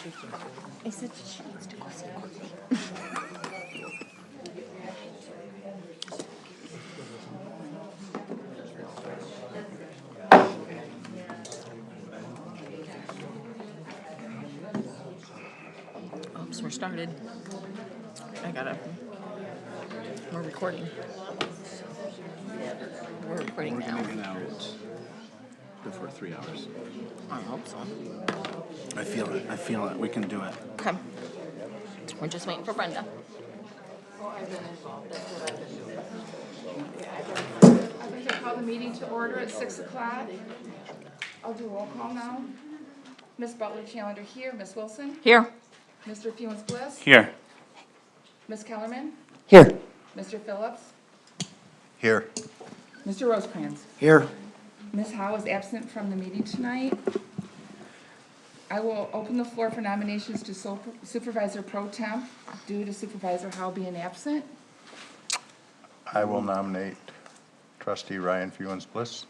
I said she needs to go see Courtney. Oops, we're started. We're recording. We're recording now. We're going to get out before 3 hours. I hope so. I feel it. We can do it. Okay. We're just waiting for Brenda. I'd like to call the meeting to order at 6 o'clock. I'll do a roll call now. Ms. Butler-Challenger here. Ms. Wilson? Here. Mr. Fewens-Bliss? Here. Ms. Kellerman? Here. Mr. Phillips? Here. Mr. Rosecrans? Here. Ms. Howe is absent from the meeting tonight. I will open the floor for nominations to Supervisor Pro Temp due to Supervisor Howe being absent. I will nominate Trustee Ryan Fewens-Bliss.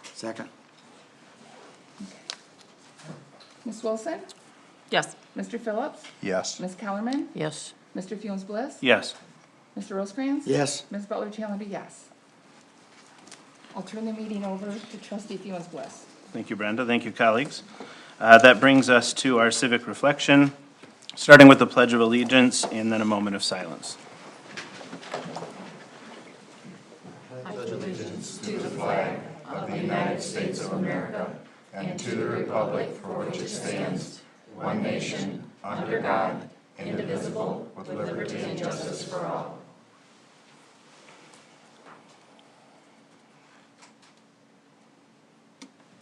Second. Ms. Wilson? Yes. Mr. Phillips? Yes. Ms. Kellerman? Yes. Mr. Fewens-Bliss? Yes. Mr. Rosecrans? Yes. Ms. Butler-Challenger, yes. I'll turn the meeting over to Trustee Fewens-Bliss. Thank you, Brenda. Thank you, colleagues. That brings us to our civic reflection, starting with the Pledge of Allegiance and then a moment of silence.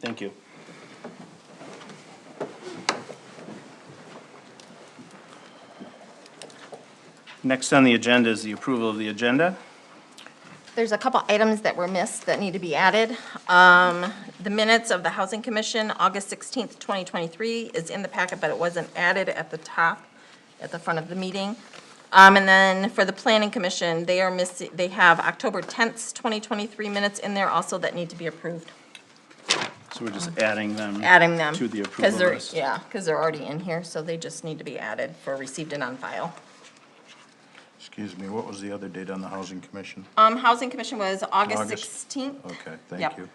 Thank you. Next on the agenda is the approval of the agenda. There's a couple items that were missed that need to be added. The minutes of the Housing Commission, August 16th, 2023, is in the packet, but it wasn't added at the top, at the front of the meeting. And then for the Planning Commission, they are missing, they have October 10th, 2023 minutes in there also that need to be approved. So we're just adding them. Adding them. To the 'cause approval they're- list. Yeah, because they're already in here, so they just need to be added for received and on file. Excuse me, what was the other date on the Housing Commission? Housing Commission was August August. 16th. Okay, Yep. thank you.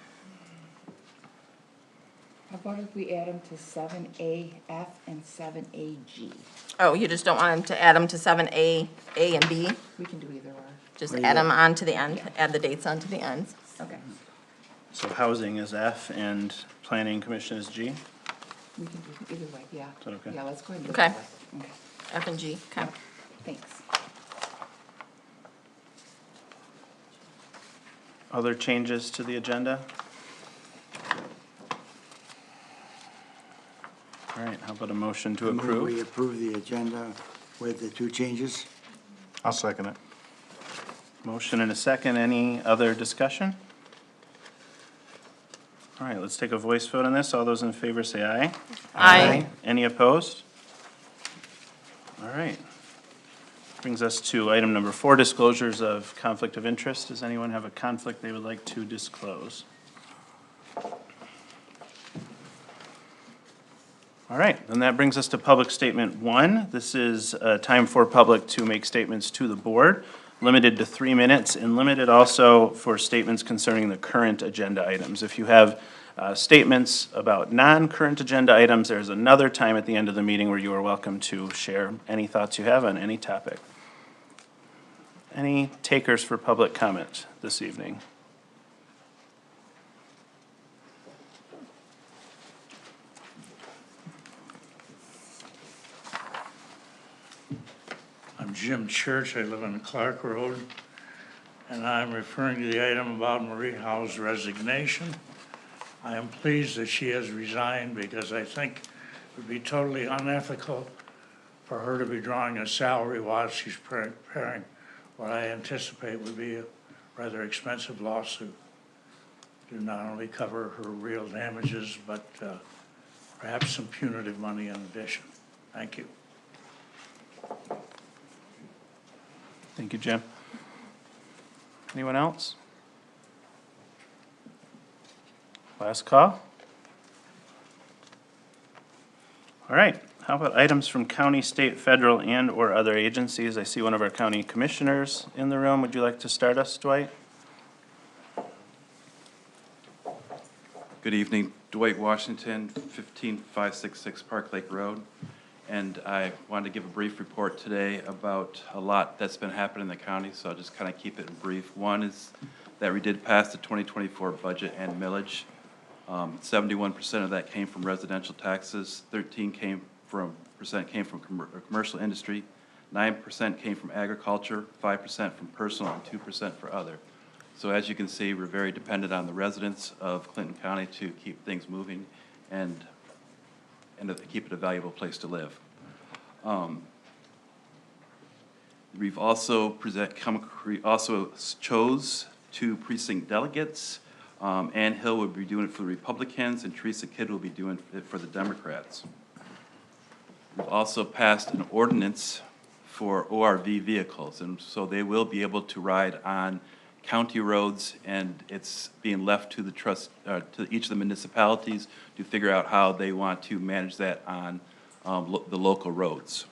How about if we add them to 7AF and 7AG? Oh, you just don't want them to add them to 7A, A and B? We can do either or. Just add them on to the end, add the dates on to the ends. Okay, So housing is F and Planning Commission is G. we can do either way, yeah. Is that okay? Yeah, let's go ahead and do Okay. it that way. Okay, F and G, okay. thanks. Other changes to the agenda? All right, how about a motion to We approve? approve the agenda with the two changes. I'll second it. Motion and a second. Any other discussion? All right, let's take a voice vote on this. All those in favor say aye. Aye. Any opposed? All right. Brings us to item number 4, disclosures of conflict of interest. Does anyone have a conflict they would like to disclose? All right, then that brings us to public statement 1. This is time for public to make statements to the board, limited to 3 minutes, and limited also for statements concerning the current agenda items. If you have statements about non-current agenda items, there's another time at the end of the meeting where you are welcome to share any thoughts you have on any topic. Any takers for public comment this evening? I'm Jim Church. I live on Clark Road, and I'm referring to the item about Marie Howe's resignation. I am pleased that she has resigned because I think it would be totally unethical for her to be drawing a salary while she's preparing what I anticipate would be a rather expensive lawsuit to not only cover her real damages, but perhaps some punitive money in addition. Thank you. Thank you, Jim. Anyone else? Last call? All right, How about items from county, state, federal, and/or other agencies? I see one of our county commissioners in the room. Would you like to start us, Dwight? Good evening, Dwight Washington, 15566 Park Lake Road. And I wanted to give a brief report today about a lot that's been happening in the county, so I'll just kind of keep it in brief. One is that we did pass the 2024 budget and millage. 71% of that came from residential taxes, 13% came from commercial industry, 9% came from agriculture, 5% from personal, and 2% for other. So as you can see, we're very dependent on the residents of Clinton County to keep things moving and to keep it a valuable place to live. We've also chose 2 precinct delegates. Ann Hill will be doing it for the Republicans, and Teresa Kidd will be doing it for the Democrats. We've also passed an ordinance for ORV vehicles, and so they will be able to ride on county roads, and it's being left to to each of the municipalities to figure out how they want to manage that on the local roads.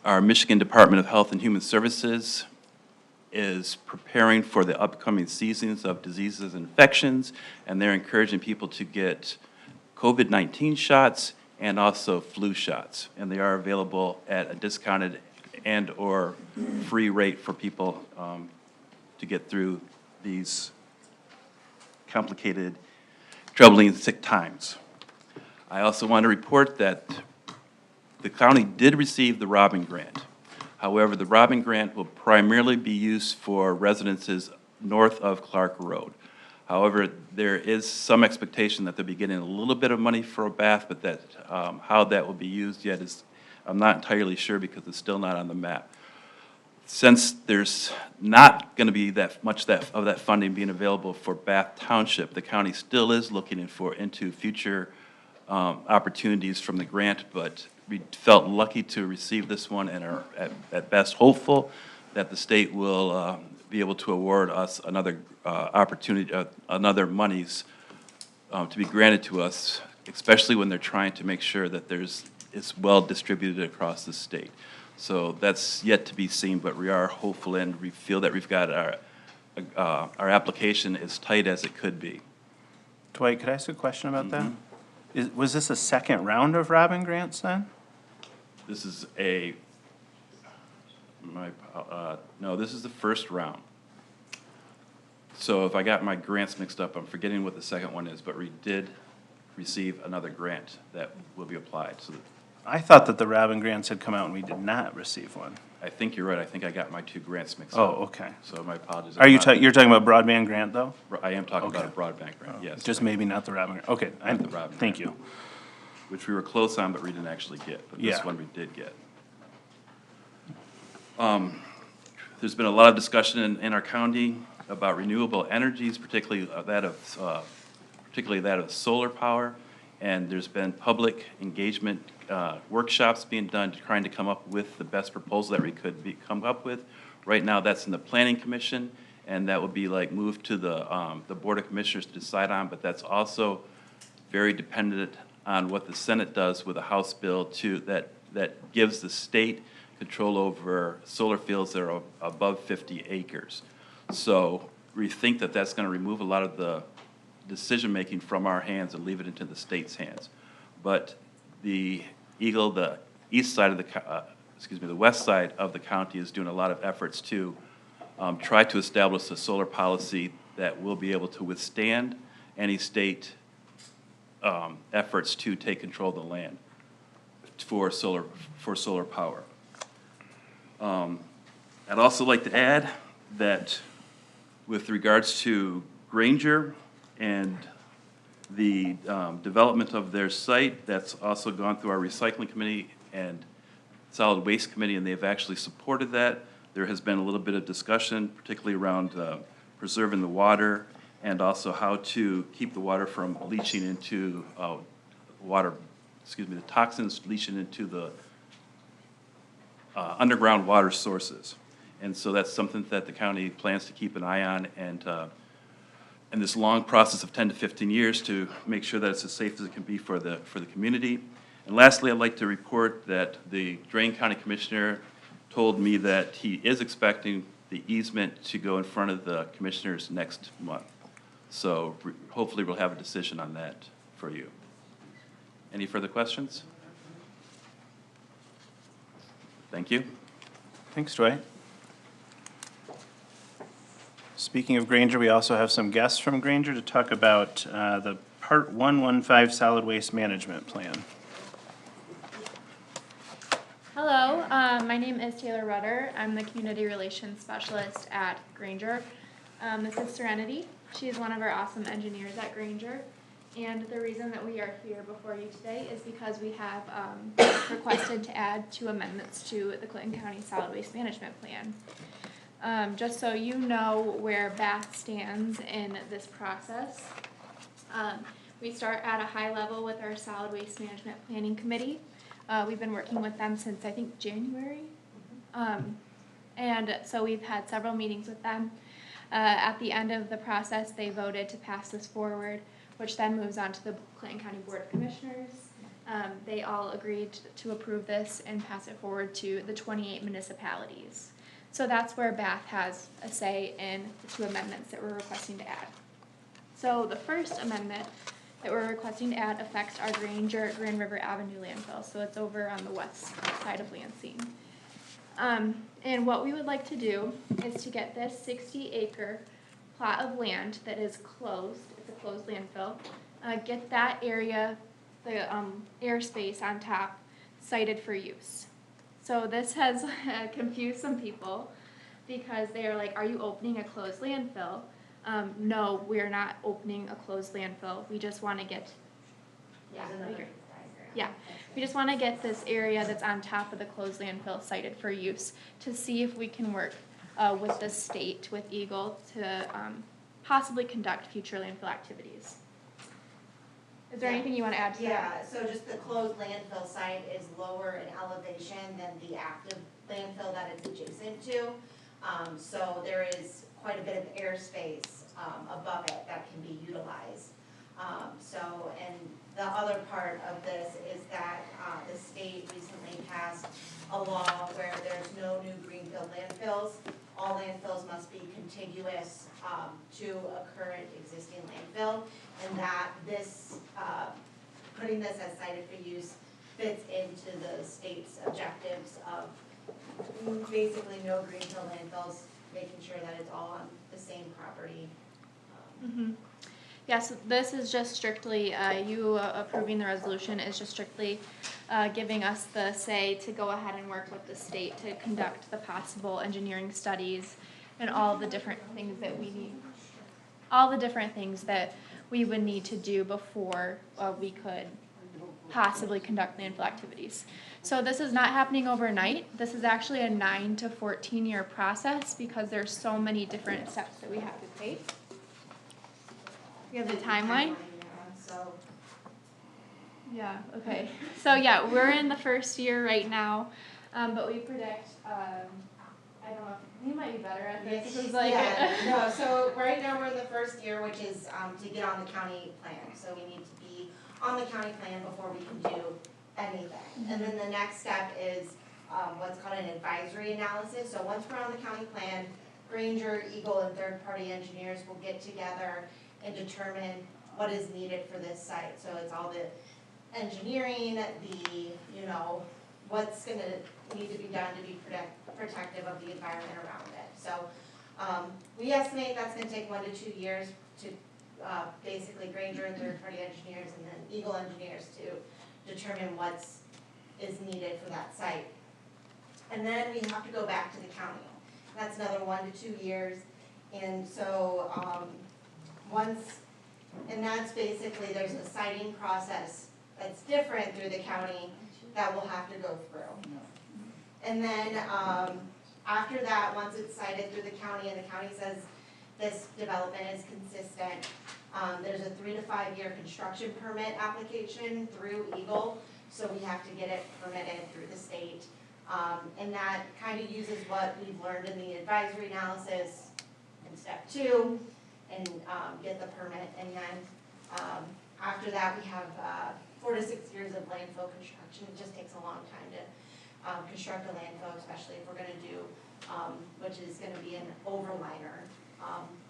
Our Michigan Department of Health and Human Services is preparing for the upcoming seasons of diseases and infections, and they're encouraging people to get COVID-19 shots and also flu shots, and they are available at a discounted and/or free rate for people to get through these complicated, troubling, and sick times. I also want to report that the county did receive the Robin Grant. However, the Robin Grant will primarily be used for residences north of Clark Road. However, there is some expectation that they'll be getting a little bit of money for a bath, but that how that will be used yet is, I'm not entirely sure because it's still not on the map. Since there's not going to be that much of that funding being available for Bath Township, the county still is looking into future opportunities from the grant, but we felt lucky to receive this one and are at best hopeful that the state will be able to award us another opportunity, another monies to be granted to us, especially when they're trying to make sure that it's well distributed across the state. So that's yet to be seen, but we are hopeful and we feel that we've got our application as tight as it could be. Dwight, could I ask a question about that? Was this a second round of Robin grants then? This is no, this is the first round. So if I got my grants mixed up, I'm forgetting what the second one is, but we did receive another grant that will be applied. So I thought that the Robin grants had come out and we did not receive one. I think you're right. I think I got my 2 grants mixed Oh, up. okay. So my apologies. Are you, you're talking about broadband grant though? I am talking about a Okay. broadband grant, yes. Just maybe not the Robin grant. Okay, Not the Robin thank grant. you. Which we were close on, but we didn't actually get. But this Yeah. one we did get. There's been a lot of discussion in our county about renewable energies, particularly that of solar power. And there's been public engagement workshops being done to trying to come up with the best proposal that we could come up with. Right now, that's in the Planning Commission, and that would be like moved to the Board of Commissioners to decide on. But that's also very dependent on what the Senate does with a House bill that gives the state control over solar fields that are above 50 acres. So we think that that's going to remove a lot of the decision-making from our hands and leave it into the state's hands. But the east side of the west side of the county is doing a lot of efforts to try to establish a solar policy that will be able to withstand any state efforts to take control of the land for solar power. I'd also like to add that with regards to Granger and the development of their site, that's also gone through our recycling committee and solid waste committee, and they've actually supported that. There has been a little bit of discussion, particularly around preserving the water and also how to keep the water from leaching into the toxins leaching into the underground water sources. And so that's something that the county plans to keep an eye on and in this long process of 10 to 15 years to make sure that it's as safe as it can be for the community. And lastly, I'd like to report that the Drain County Commissioner told me that he is expecting the easement to go in front of the commissioners next month. So hopefully we'll have a decision on that for you. Any further questions? Thank you. Thanks, Dwight. Speaking of Granger, we also have some guests from Granger to talk about the Part 115 Solid Waste Management Plan. Hello, my name is Taylor Rudder. I'm the Community Relations Specialist at Granger. This is Serenity. She is one of our awesome engineers at Granger. And the reason that we are here before you today is because we have requested to add 2 amendments to the Clinton County Solid Waste Management Plan. Just so you know where Bath stands in this process, we start at a high level with our Solid Waste Management Planning Committee. We've been working with them since, I think, January. And so we've had several meetings with them. At the end of the process, they voted to pass this forward, which then moves on to the Clinton County Board of Commissioners. They all agreed to approve this and pass it forward to the 28 municipalities. So that's where Bath has a say in the 2 amendments that we're requesting to add. So the first amendment that we're requesting to add affects our Granger Grand River Avenue landfill, so it's over on the west side of Lansing. And what we would like to do is to get this 60-acre plot of land that is closed, it's a closed landfill, get that area, the airspace on top, sited for use. So this has confused some people because they are like, are you opening a closed landfill? No, we're not opening a closed landfill. We just want to get, we just want to get this area that's on top of the closed landfill sited for use to see if we can work with the state, with Eagle, to possibly conduct future landfill activities. Is there anything you want to add to that? Yeah, so just the closed landfill site is lower in elevation than the active landfill that it's adjacent to. So there is quite a bit of airspace above it that can be utilized. And the other part of this is that the state recently passed a law where there's no new greenfield landfills. All landfills must be contiguous to a current existing landfill, and that this, putting this as cited for use fits into the state's objectives of basically no greenfield landfills, making sure that it's all on the same property. Yes, this is just strictly, you approving the resolution is just strictly giving us the say to go ahead and work with the state to conduct the possible engineering studies and all the different things that we need, all the different things that we would need to do before we could possibly conduct landfill activities. So this is not happening overnight. This is actually a 9 to 14 year process because there's so many different steps that we have to take. You have the timeline? So Yeah, okay. So yeah, we're in the first year right now, but we predict, I don't know, you might be better at this. This is like no, so right now we're in the first year, which is to get on the county plan. So we need to be on the county plan before we can do anything. And then the next step is what's called an advisory analysis. So once we're on the county plan, Granger, Eagle, and third-party engineers will get together and determine what is needed for this site. So it's all the engineering, what's gonna need to be done to be protective of the environment around it. So we estimate that's gonna take 1 to 2 years to basically Granger and third-party engineers and then Eagle engineers to determine what's is needed for that site. And then we have to go back to the county. That's another 1 to 2 years. And so and that's basically, there's a siting process that's different through the county that we'll have to go through. And then after that, once it's cited through the county and the county says this development is consistent, there's a 3 to 5 year construction permit application through Eagle. So we have to get it permitted through the state. And that kind of uses what we've learned in the advisory analysis in step 2. and, get the permit. And then, after that, we have, 4 to 6 years of landfill construction. It just takes a long time to, construct a landfill, especially if we're gonna do, which is gonna be an overliner,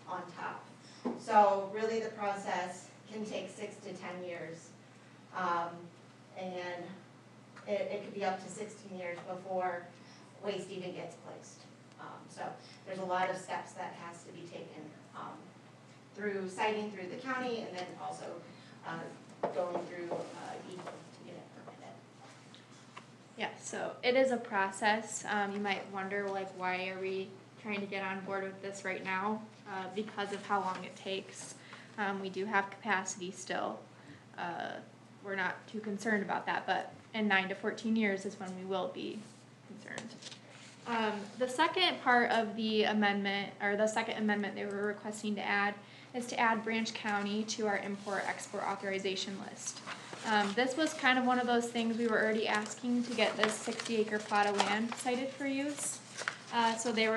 on top. So really, the process can take 6 to 10 years. And it could be up to 16 years before waste even gets placed. So there's a lot of steps that has to be taken, through citing through the county, and then also, going through, EPA to get it permitted. Yeah, so it is a process. You might wonder, like, why are we trying to get on board with this right now? Because of how long it takes. We do have capacity still. We're not too concerned about that, but in 9 to 14 years is when we will be concerned. The second part of the amendment, or the second amendment they were requesting to add, is to add Branch County to our import-export authorization list. This was kind of one of those things we were already asking to get this 60-acre plot of land cited for use. So they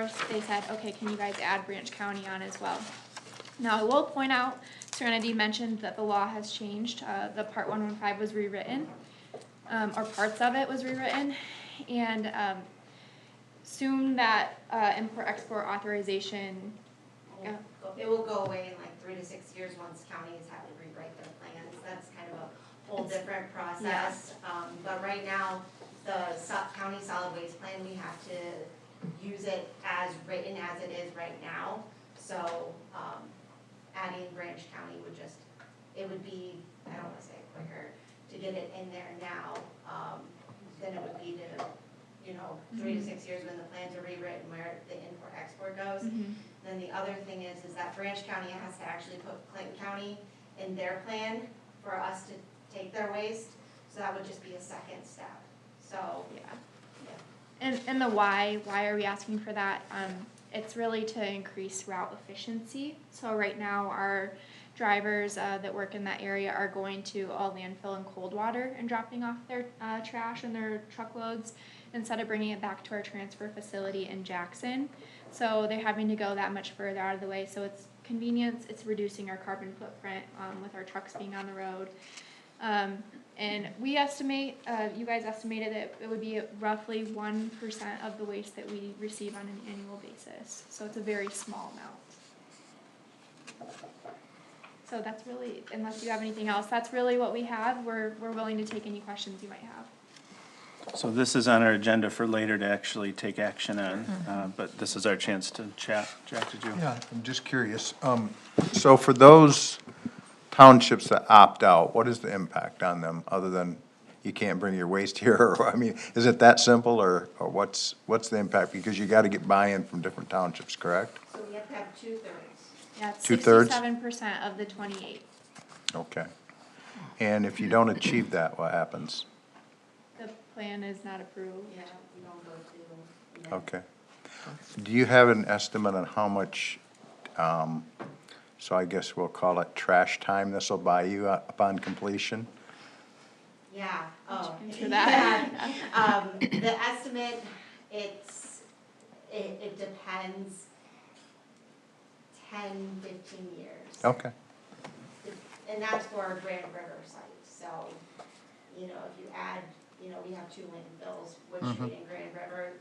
said, okay, can you guys add Branch County on as well? Now, I will point out, Serenity mentioned that the law has changed. The Part 115 was rewritten, or parts of it was rewritten, and soon that import-export authorization. It will go away in like 3 to 6 years once counties have to rewrite their plans. That's kind of a whole different process. But right now, the county solid waste plan, we have to use it as written as it is right now. So, adding Branch County would just, it would be, I don't wanna say quicker, to get it in there now, than it would be to, 3 to 6 years when the plans are rewritten where the import-export goes. Then the other thing is that Branch County has to actually put Clinton County in their plan for us to take their waste. So that would just be a second step. So, yeah. And the why are we asking for that? It's really to increase route efficiency. So right now, our drivers that work in that area are going to all landfill in Coldwater and dropping off their trash and their truckloads instead of bringing it back to our transfer facility in Jackson. So they're having to go that much further out of the way. So it's convenience, it's reducing our carbon footprint with our trucks being on the road. And we estimate, you guys estimated that it would be roughly 1% of the waste that we receive on an annual basis. So it's a very small amount. So that's really, unless you have anything else, that's really what we have. We're willing to take any questions you might have. So this is on our agenda for later to actually take action on, but this is our chance to chat. Jack, did you? Yeah, I'm just curious. So for those townships that opt out, what is the impact on them, other than you can't bring your waste here? Or, I mean, is it that simple, or what's the impact? Because you gotta get buy-in from different townships, correct? So we have to have 2/3. Yeah, it's 2/3? 67% of the 28. Okay. And if you don't achieve that, what happens? The plan is not approved. Yeah, we don't go to. Okay. Do you have an estimate on how much, so I guess we'll call it trash time this will buy you upon completion? Yeah, Into that. yeah. The estimate, it depends, 10, 15 years. Okay. And that's for our Grand River site, so, if you add, we have 2 landfills, Wood Street and Grand River,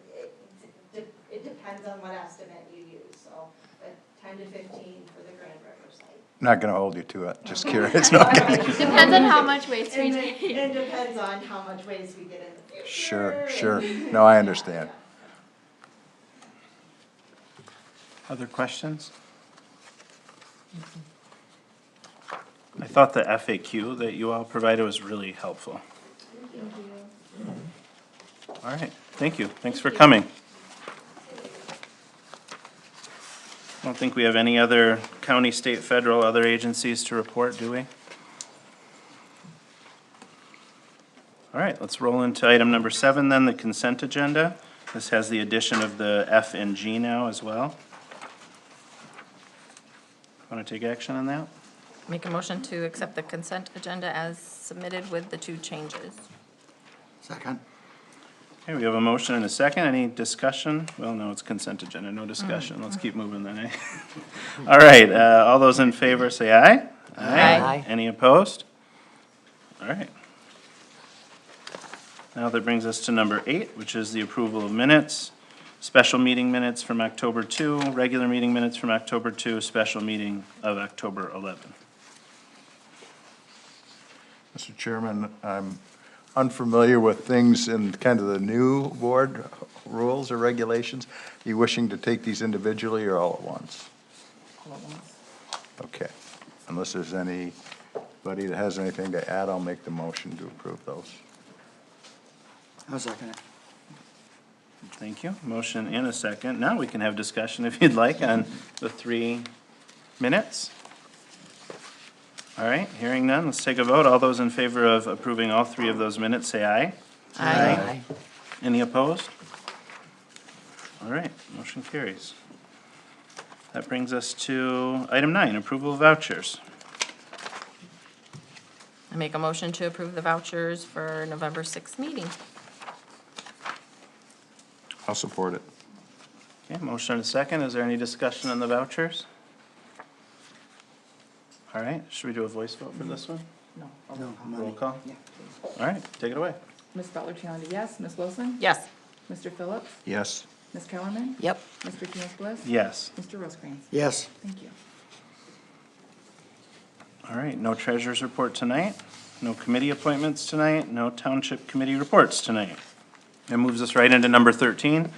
it depends on what estimate you use, so, but 10 to 15 for the Grand River site. Not gonna hold you to it, just curious. No. Depends on how much waste we And take. it depends on how much waste we get in the future. Sure. No, I understand. Other questions? I thought the FAQ that you all provided was really helpful. Thank you. All right, thank you. Thanks for coming. I don't think we have any other county, state, federal, other agencies to report, do we? All right, let's roll into item number 7 then, the consent agenda. This has the addition of the F and G now as well. Want to take action on that? Make a motion to accept the consent agenda as submitted with the 2 changes. Second? Okay, we have a motion and a second. Any discussion? Well, no, it's consent agenda, no discussion. Let's keep moving then, eh? All right, all those in favor say aye. Aye. Any opposed? All right. Now that brings us to number 8, which is the approval of minutes. Special meeting minutes from October 2, regular meeting minutes from October 2, special meeting of October 11. Mr. Chairman, I'm unfamiliar with things in kind of the new board rules or regulations. Are you wishing to take these individually or all at once? All at once. Okay. Unless there's anybody that has anything to add, I'll make the motion to approve those. I'll second it. Thank you. Motion and a second. Now we can have discussion if you'd like on the 3 minutes. All right, hearing none, let's take a vote. All those in favor of approving all 3 of those minutes, say aye. Aye. Any opposed? All right, motion carries. That brings us to item 9, approval of vouchers. I make a motion to approve the vouchers for November 6th meeting. I'll support it. Okay, motion and a second. Is there any discussion on the vouchers? All right, should we do a voice vote for this one? No. No, Roll money. call? Yeah, please. All right, take it away. Ms. Butler Challenger, yes. Ms. Wilson? Yes. Mr. Phillips? Yes. Ms. Kellerman? Yep. Mr. Keenan Bliss? Yes. Mr. Rosecrans? Yes. Thank you. All right, no treasurer's report tonight, no committee appointments tonight, no township committee reports tonight. That moves us right into number 13,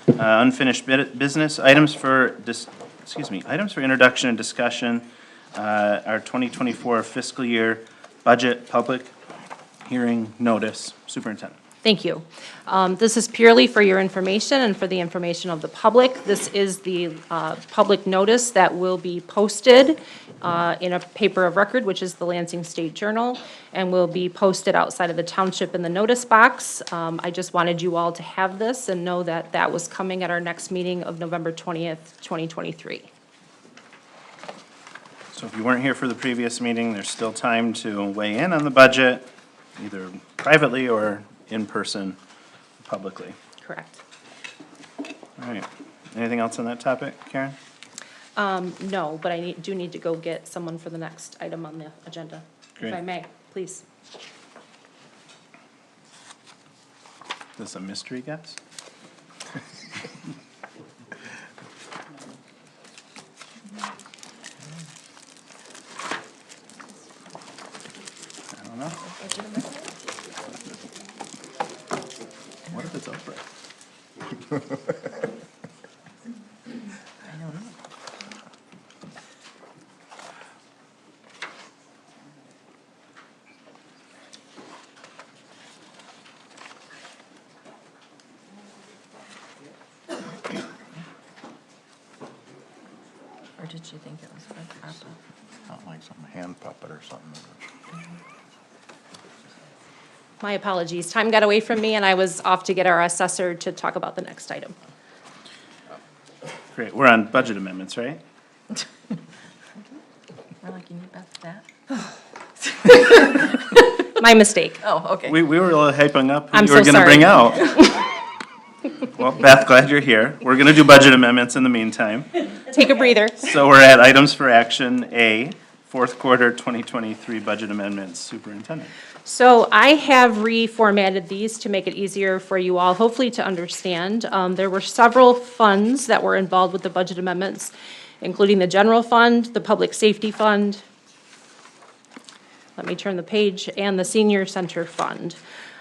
unfinished business, items for introduction and discussion, our 2024 fiscal year budget public hearing notice. Superintendent. Thank you. This is purely for your information and for the information of the public. This is the public notice that will be posted in a paper of record, which is the Lansing State Journal, and will be posted outside of the township in the notice box. I just wanted you all to have this and know that that was coming at our next meeting of November 20th, 2023. So if you weren't here for the previous meeting, there's still time to weigh in on the budget, either privately or in person, publicly. Correct. All right. Anything else on that topic, Karen? No, but I do need to go get someone for the next item on the agenda, if I Great. may, please. Is this a mystery guess? I don't know. What if it's Oprah? I don't know. Or did you think it was for ARPA? Not like some hand puppet or something. My apologies. Time got away from me, and I was off to get our assessor to talk about the next item. Great. We're on budget amendments, right? We're like, you need that? My mistake. Oh, okay. We were really hyping up who I'm you were so gonna bring sorry. out. Well, Beth, glad you're here. We're gonna do budget amendments in the meantime. Take a breather. So we're at items for action A, fourth quarter 2023 budget amendments. Superintendent. So I have reformatted these to make it easier for you all, hopefully to understand. There were several funds that were involved with the budget amendments, including the general fund, the public safety fund, let me turn the page, and the senior center fund.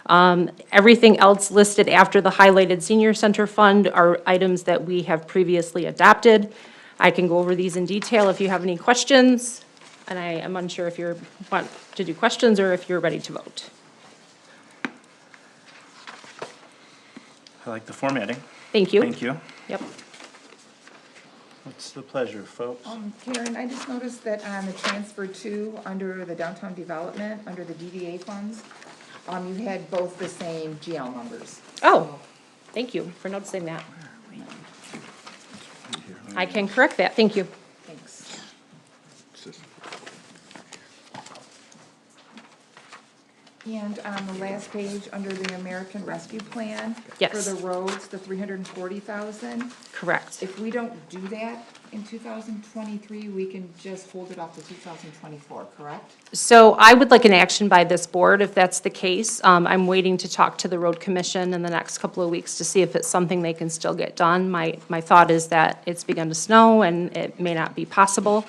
Everything else listed after the highlighted senior center fund are items that we have previously adopted. I can go over these in detail if you have any questions, and I am unsure if you want to do questions or if you're ready to vote. I like the formatting. Thank you. Thank you. Yep. What's the pleasure, folks? Karen, I just noticed that on the transfer two, under the downtown development, under the DDA funds, you had both the same GL numbers. Oh, thank you for noticing that. I can correct that, thank you. Thanks. And on the last page, under the American Rescue Plan. Yes. For the roads, the 340,000. Correct. If we don't do that in 2023, we can just hold it off to 2024, correct? So I would like an action by this board if that's the case. I'm waiting to talk to the road commission in the next couple of weeks to see if it's something they can still get done. My thought is that it's begun to snow and it may not be possible.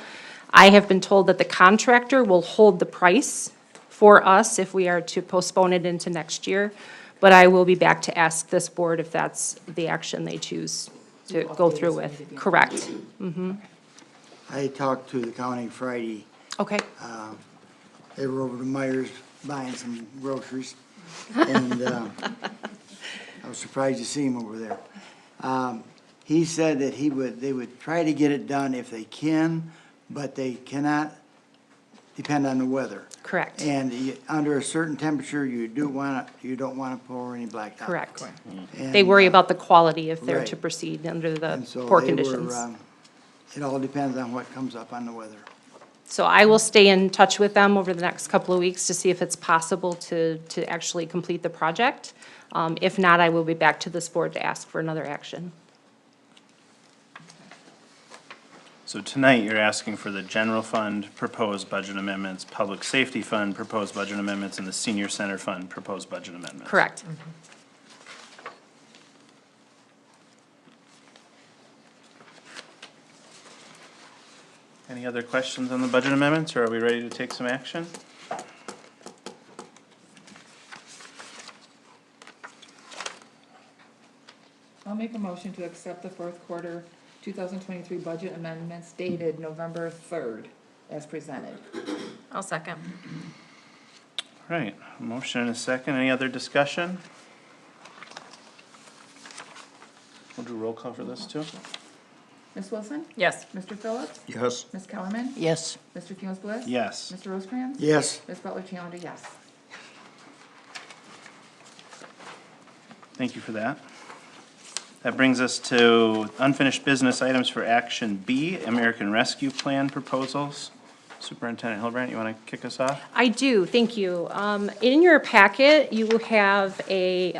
I have been told that the contractor will hold the price for us if we are to postpone it into next year. But I will be back to ask this board if that's the action they choose to go through with. Correct. I talked to the county Friday. Okay. They were over to Myers buying some groceries, and I was surprised to see him over there. He said that they would try to get it done if they can, but they cannot depend on the weather. Correct. And under a certain temperature, you don't want to pour any blacktop. Correct. And, They worry about the quality if they're right. to proceed under the and so poor they were, conditions. It all depends on what comes up on the weather. So I will stay in touch with them over the next couple of weeks to see if it's possible to actually complete the project. If not, I will be back to this board to ask for another action. So tonight, you're asking for the general fund proposed budget amendments, public safety fund proposed budget amendments, and the senior center fund proposed budget amendments. Correct. Any other questions on the budget amendments, or are we ready to take some action? I'll make a motion to accept the fourth quarter 2023 budget amendments dated November 3rd as presented. I'll second. All right, a motion and a second. Any other discussion? We'll do roll call for this too. Ms. Wilson? Yes. Mr. Phillips? Yes. Ms. Kellerman? Yes. Mr. Funes Bliss? Yes. Mr. Rosecrans? Yes. Ms. Butler Challenger, yes. Thank you for that. That brings us to unfinished business items for action B, American Rescue Plan proposals. Superintendent Hilbrand, you want to kick us off? I do, thank you. In your packet, you have a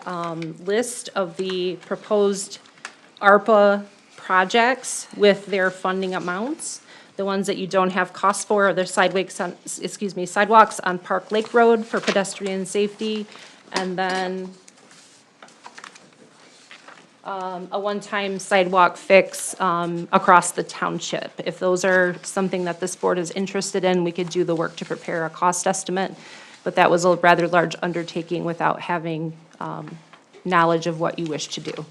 list of the proposed ARPA projects with their funding amounts. The ones that you don't have costs for are the sidewalks on Park Lake Road for pedestrian safety, and then a one-time sidewalk fix across the township. If those are something that this board is interested in, we could do the work to prepare a cost estimate, but that was a rather large undertaking without having knowledge of what you wish to do.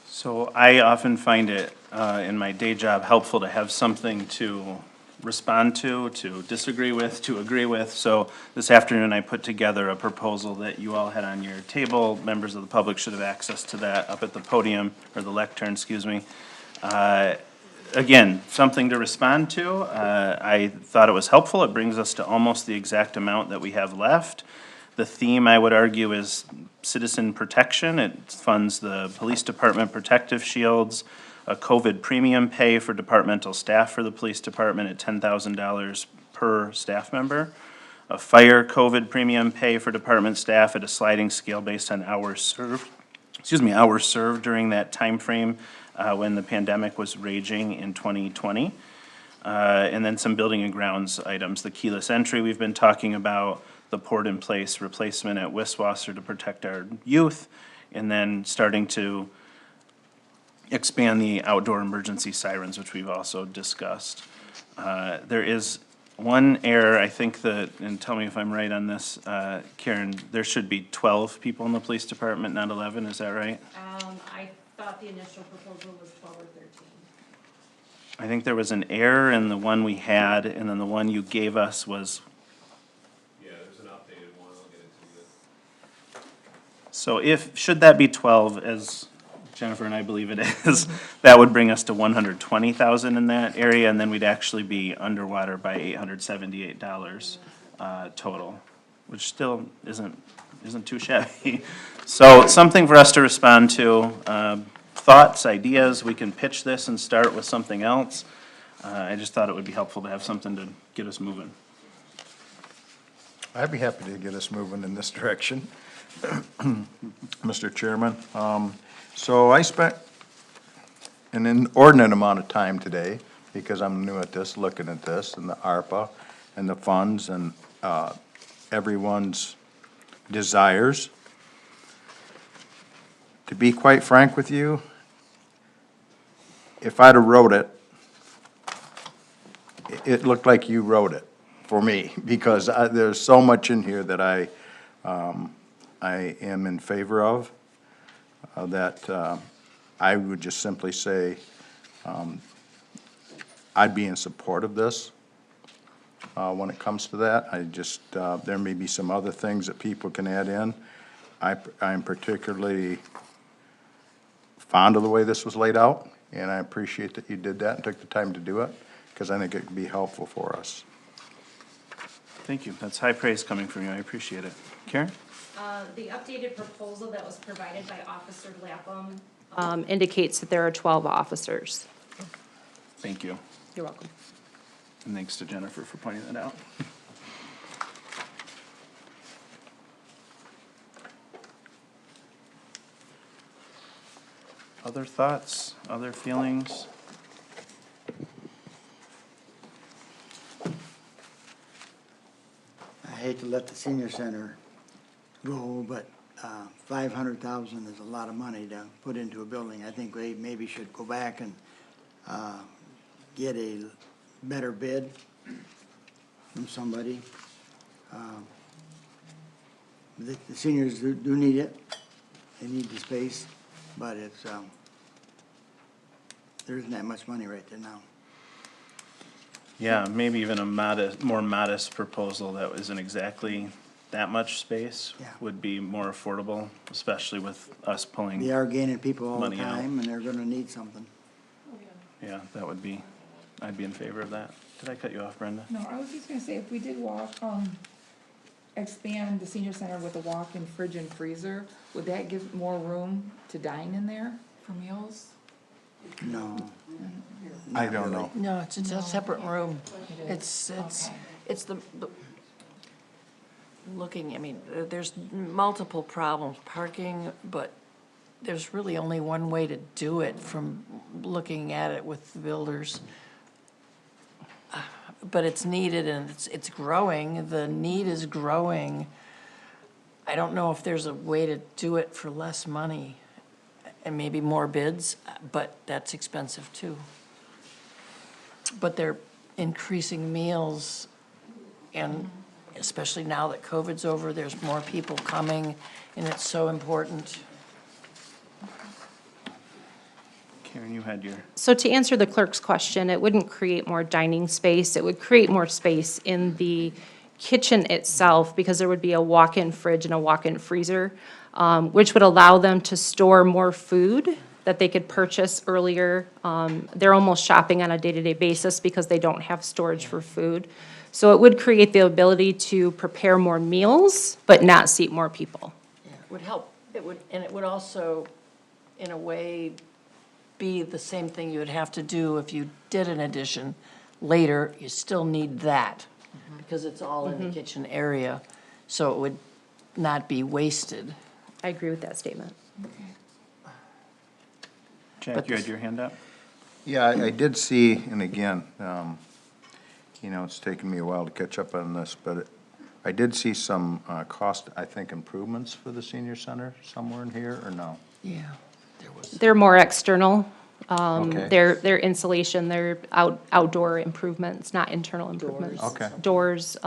So I often find it in my day job helpful to have something to respond to disagree with, to agree with. So this afternoon, I put together a proposal that you all had on your table. Members of the public should have access to that up at the podium, or the lectern, excuse me. Again, something to respond to. I thought it was helpful. It brings us to almost the exact amount that we have left. The theme, I would argue, is citizen protection. It funds the police department protective shields, a COVID premium pay for departmental staff for the police department at $10,000 per staff member, a fire COVID premium pay for department staff at a sliding scale based on hours served, during that time frame when the pandemic was raging in 2020. And then some building and grounds items, the keyless entry we've been talking about, the port in place replacement at Wiswasser to protect our youth, and then starting to expand the outdoor emergency sirens, which we've also discussed. There is one error, I think that, and tell me if I'm right on this, Karen, there should be 12 people in the police department, not 11, is that right? I thought the initial proposal was 12 or 13. I think there was an error in the one we had, and then the one you gave us was. Yeah, there's an updated one, I'll get into it. So should that be 12, as Jennifer and I believe it is, that would bring us to 120,000 in that area, and then we'd actually be underwater by $878 total, which still isn't too shabby. So something for us to respond to. Thoughts, ideas, we can pitch this and start with something else. I just thought it would be helpful to have something to get us moving. I'd be happy to get us moving in this direction, Mr. Chairman. So I spent an inordinate amount of time today, because I'm new at this, looking at this, and the ARPA, and the funds, and everyone's desires. To be quite frank with you, if I'd have wrote it, it looked like you wrote it for me, because there's so much in here that I am in favor of, that I would just simply say, I'd be in support of this when it comes to that. I just, there may be some other things that people can add in. I'm particularly fond of the way this was laid out, and I appreciate that you did that and took the time to do it, because I think it could be helpful for us. Thank you. That's high praise coming from you. I appreciate it. Karen? The updated proposal that was provided by Officer Lapham indicates that there are 12 officers. Thank you. You're welcome. And thanks to Jennifer for pointing that out. Other thoughts, other feelings? I hate to let the senior center go, but 500,000 is a lot of money to put into a building. I think they maybe should go back and get a better bid from somebody. The seniors do need it. They need the space, but it's, there isn't that much money right there now. Yeah, maybe even a modest, more modest proposal that isn't exactly that much space Yeah. would be more affordable, especially with us pulling. They are gaining people all the Money out. time, and they're gonna need something. Yeah, that would be, I'd be in favor of that. Did I cut you off, Brenda? No, I was just gonna say, if we did expand the senior center with a walk-in fridge and freezer, would that give more room to dine in there for meals? No. I don't know. No, it's a separate room. It is? It's the, looking, I mean, there's multiple problems, parking, but there's really only one way to do it from looking at it with the builders. But it's needed and it's growing, the need is growing. I don't know if there's a way to do it for less money and maybe more bids, but that's expensive too. But they're increasing meals, and especially now that COVID's over, there's more people coming, and it's so important. Karen, you had your, So to answer the clerk's question, it wouldn't create more dining space. It would create more space in the kitchen itself, because there would be a walk-in fridge and a walk-in freezer, which would allow them to store more food that they could purchase earlier. They're almost shopping on a day-to-day basis because they don't have storage for food. So it would create the ability to prepare more meals, but not seat more people. Yeah, it would help, it would, and it would also, in a way, be the same thing you would have to do if you did an addition later. You still need that, because it's all in the kitchen area, so it would not be wasted. I agree with that statement. Jack, But you had this- your hand up? Yeah, I did see, and again, you know, it's taken me a while to catch up on this, but I did see some cost, I think, improvements for the senior center somewhere in here, or no? Yeah, there was. They're more external. Okay. Their insulation, their outdoor improvements, not internal improvements. Okay. Doors,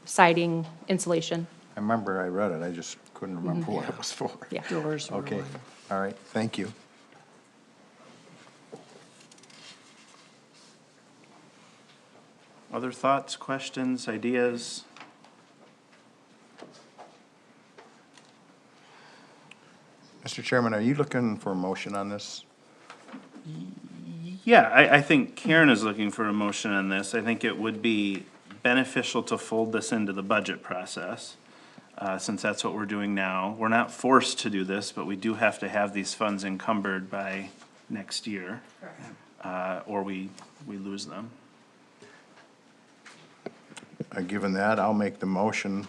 siding, insulation. I remember I read it, I just couldn't remember what it was for. Yeah. Doors were Okay, one. all right, thank you. Other thoughts, questions, ideas? Mr. Chairman, are you looking for a motion on this? Yeah, I think Karen is looking for a motion on this. I think it would be beneficial to fold this into the budget process, since that's what we're doing now. We're not forced to do this, but we do have to have these funds encumbered by next year. Or we lose them. Given that, I'll make the motion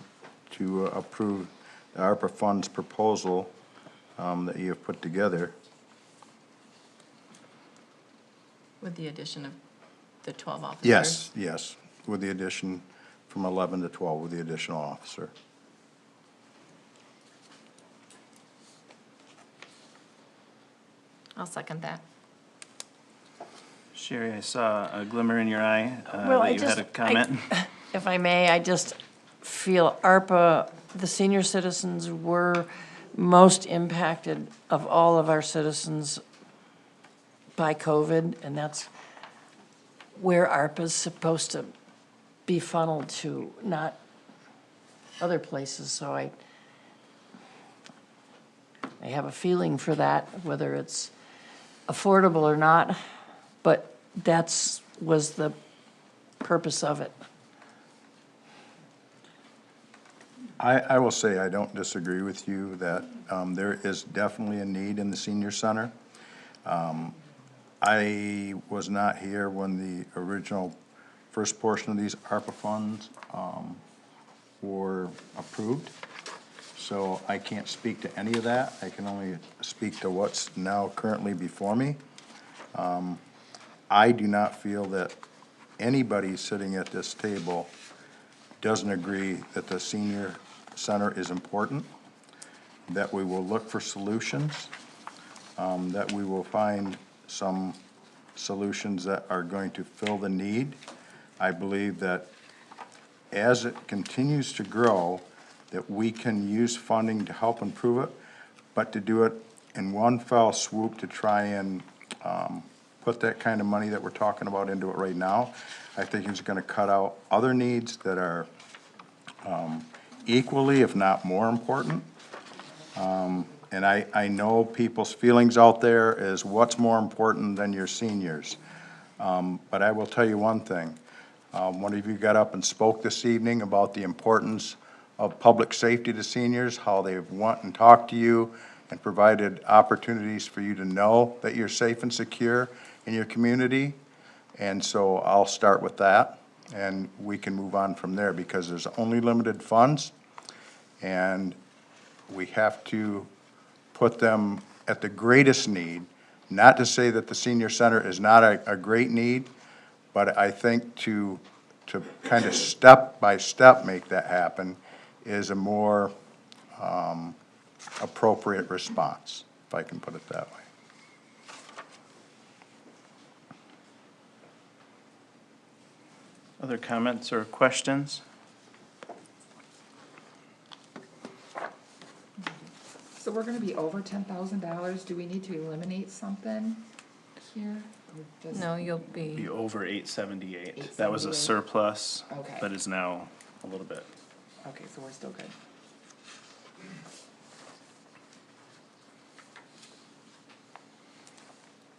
to approve the ARPA funds proposal that you have put together. With the addition of the 12 officers? Yes, yes, with the addition from 11 to 12 with the additional officer. I'll second that. Sherry, I saw a glimmer in your eye Well, that I you had just- a comment. If I may, I just feel ARPA, the senior citizens were most impacted of all of our citizens by COVID, and that's where ARPA's supposed to be funneled to, not other places, so I have a feeling for that, whether it's affordable or not, but was the purpose of it. I will say I don't disagree with you that there is definitely a need in the senior center. I was not here when the original first portion of these ARPA funds were approved, so I can't speak to any of that. I can only speak to what's now currently before me. I do not feel that anybody sitting at this table doesn't agree that the senior center is important, that we will look for solutions, that we will find some solutions that are going to fill the need. I believe that as it continues to grow, that we can use funding to help improve it, but to do it in one fell swoop to try and put that kind of money that we're talking about into it right now, I think it's gonna cut out other needs that are equally, if not more important. And I know people's feelings out there is what's more important than your seniors. But I will tell you one thing. One of you got up and spoke this evening about the importance of public safety to seniors, how they've went and talked to you and provided opportunities for you to know that you're safe and secure in your community. And so I'll start with that, and we can move on from there, because there's only limited funds, and we have to put them at the greatest need. Not to say that the senior center is not a great need, but I think to kind of step by step make that happen is a more appropriate response, if I can put it that way. Other comments or questions? So we're gonna be over $10,000. Do we need to eliminate something here? Or just- No, you'll Be be, over 878. That was a 878. surplus, Okay. but is now a little bit. Okay, so we're still good.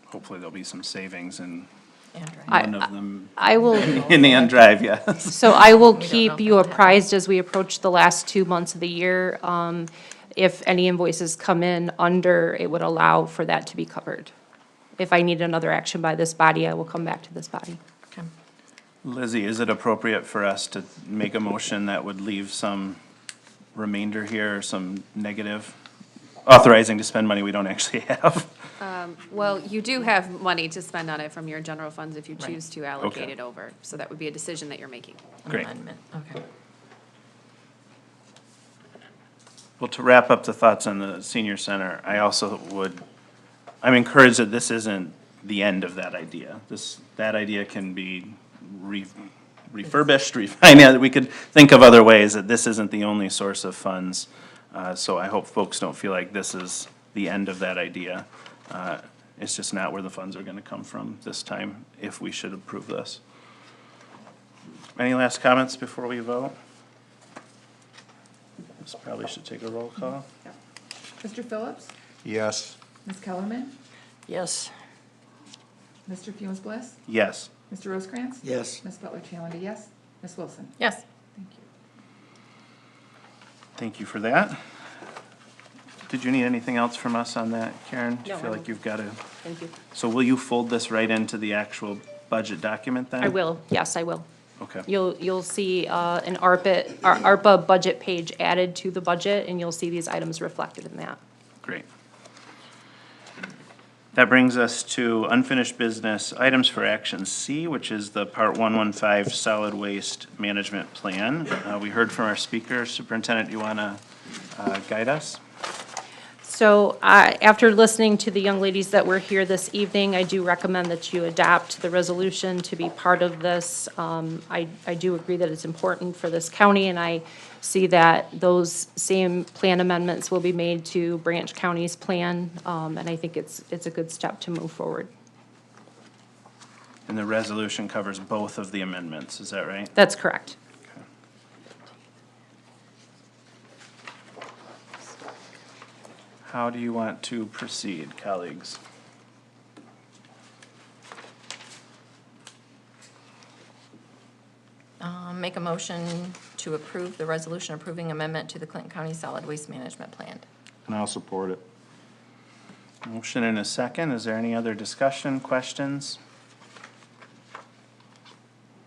Hopefully there'll be some savings in Andrea. one of them I will, in the end drive, yes. so I will We don't know keep if you that'll happen. apprised as we approach the last 2 months of the year. If any invoices come in under, it would allow for that to be covered. If I need another action by this body, I will come back to this body. Okay. Lizzie, is it appropriate for us to make a motion that would leave some remainder here, or some negative, authorizing to spend money we don't actually have? Well, you do have money to spend on it from your general funds if you Right. choose to allocate Okay. it over. So that would be a decision that you're making. Great. Amendment, okay. Well, to wrap up the thoughts on the senior center, I also I'm encouraged that this isn't the end of that idea. That idea can be refurbished, refinanced. We could think of other ways, that this isn't the only source of funds. So I hope folks don't feel like this is the end of that idea. It's just not where the funds are gonna come from this time, if we should approve this. Any last comments before we vote? This probably should take a roll call. Mr. Phillips? Yes, Ms. Kellerman? Yes. Mr. Funes Bliss? Yes. Mr. Rosecrans? Yes. Ms. Butler Challenger, yes. Ms. Wilson? Yes. Thank you. Thank you for that. Did you need anything else from us on that, Karen? Do you No, feel I like you've got to, Thank you. so will you fold this right into the actual budget document then? I will, yes, I will. Okay, You'll see an ARPA budget page added to the budget, and you'll see these items reflected in that. great. That brings us to unfinished business items for action C, which is the Part 115 Solid Waste Management Plan. We heard from our speaker. Superintendent, do you want to guide us? So after listening to the young ladies that were here this evening, I do recommend that you adopt the resolution to be part of this. I do agree that it's important for this county, and I see that those same plan amendments will be made to Branch County's plan, and I think it's a good step to move forward. And the resolution covers both of the amendments, is that right? That's correct. How do you want to proceed, colleagues? Make a motion to approve the resolution approving amendment to the Clinton County Solid Waste Management Plan. And I'll support it. Motion and a second. Is there any other discussion, questions?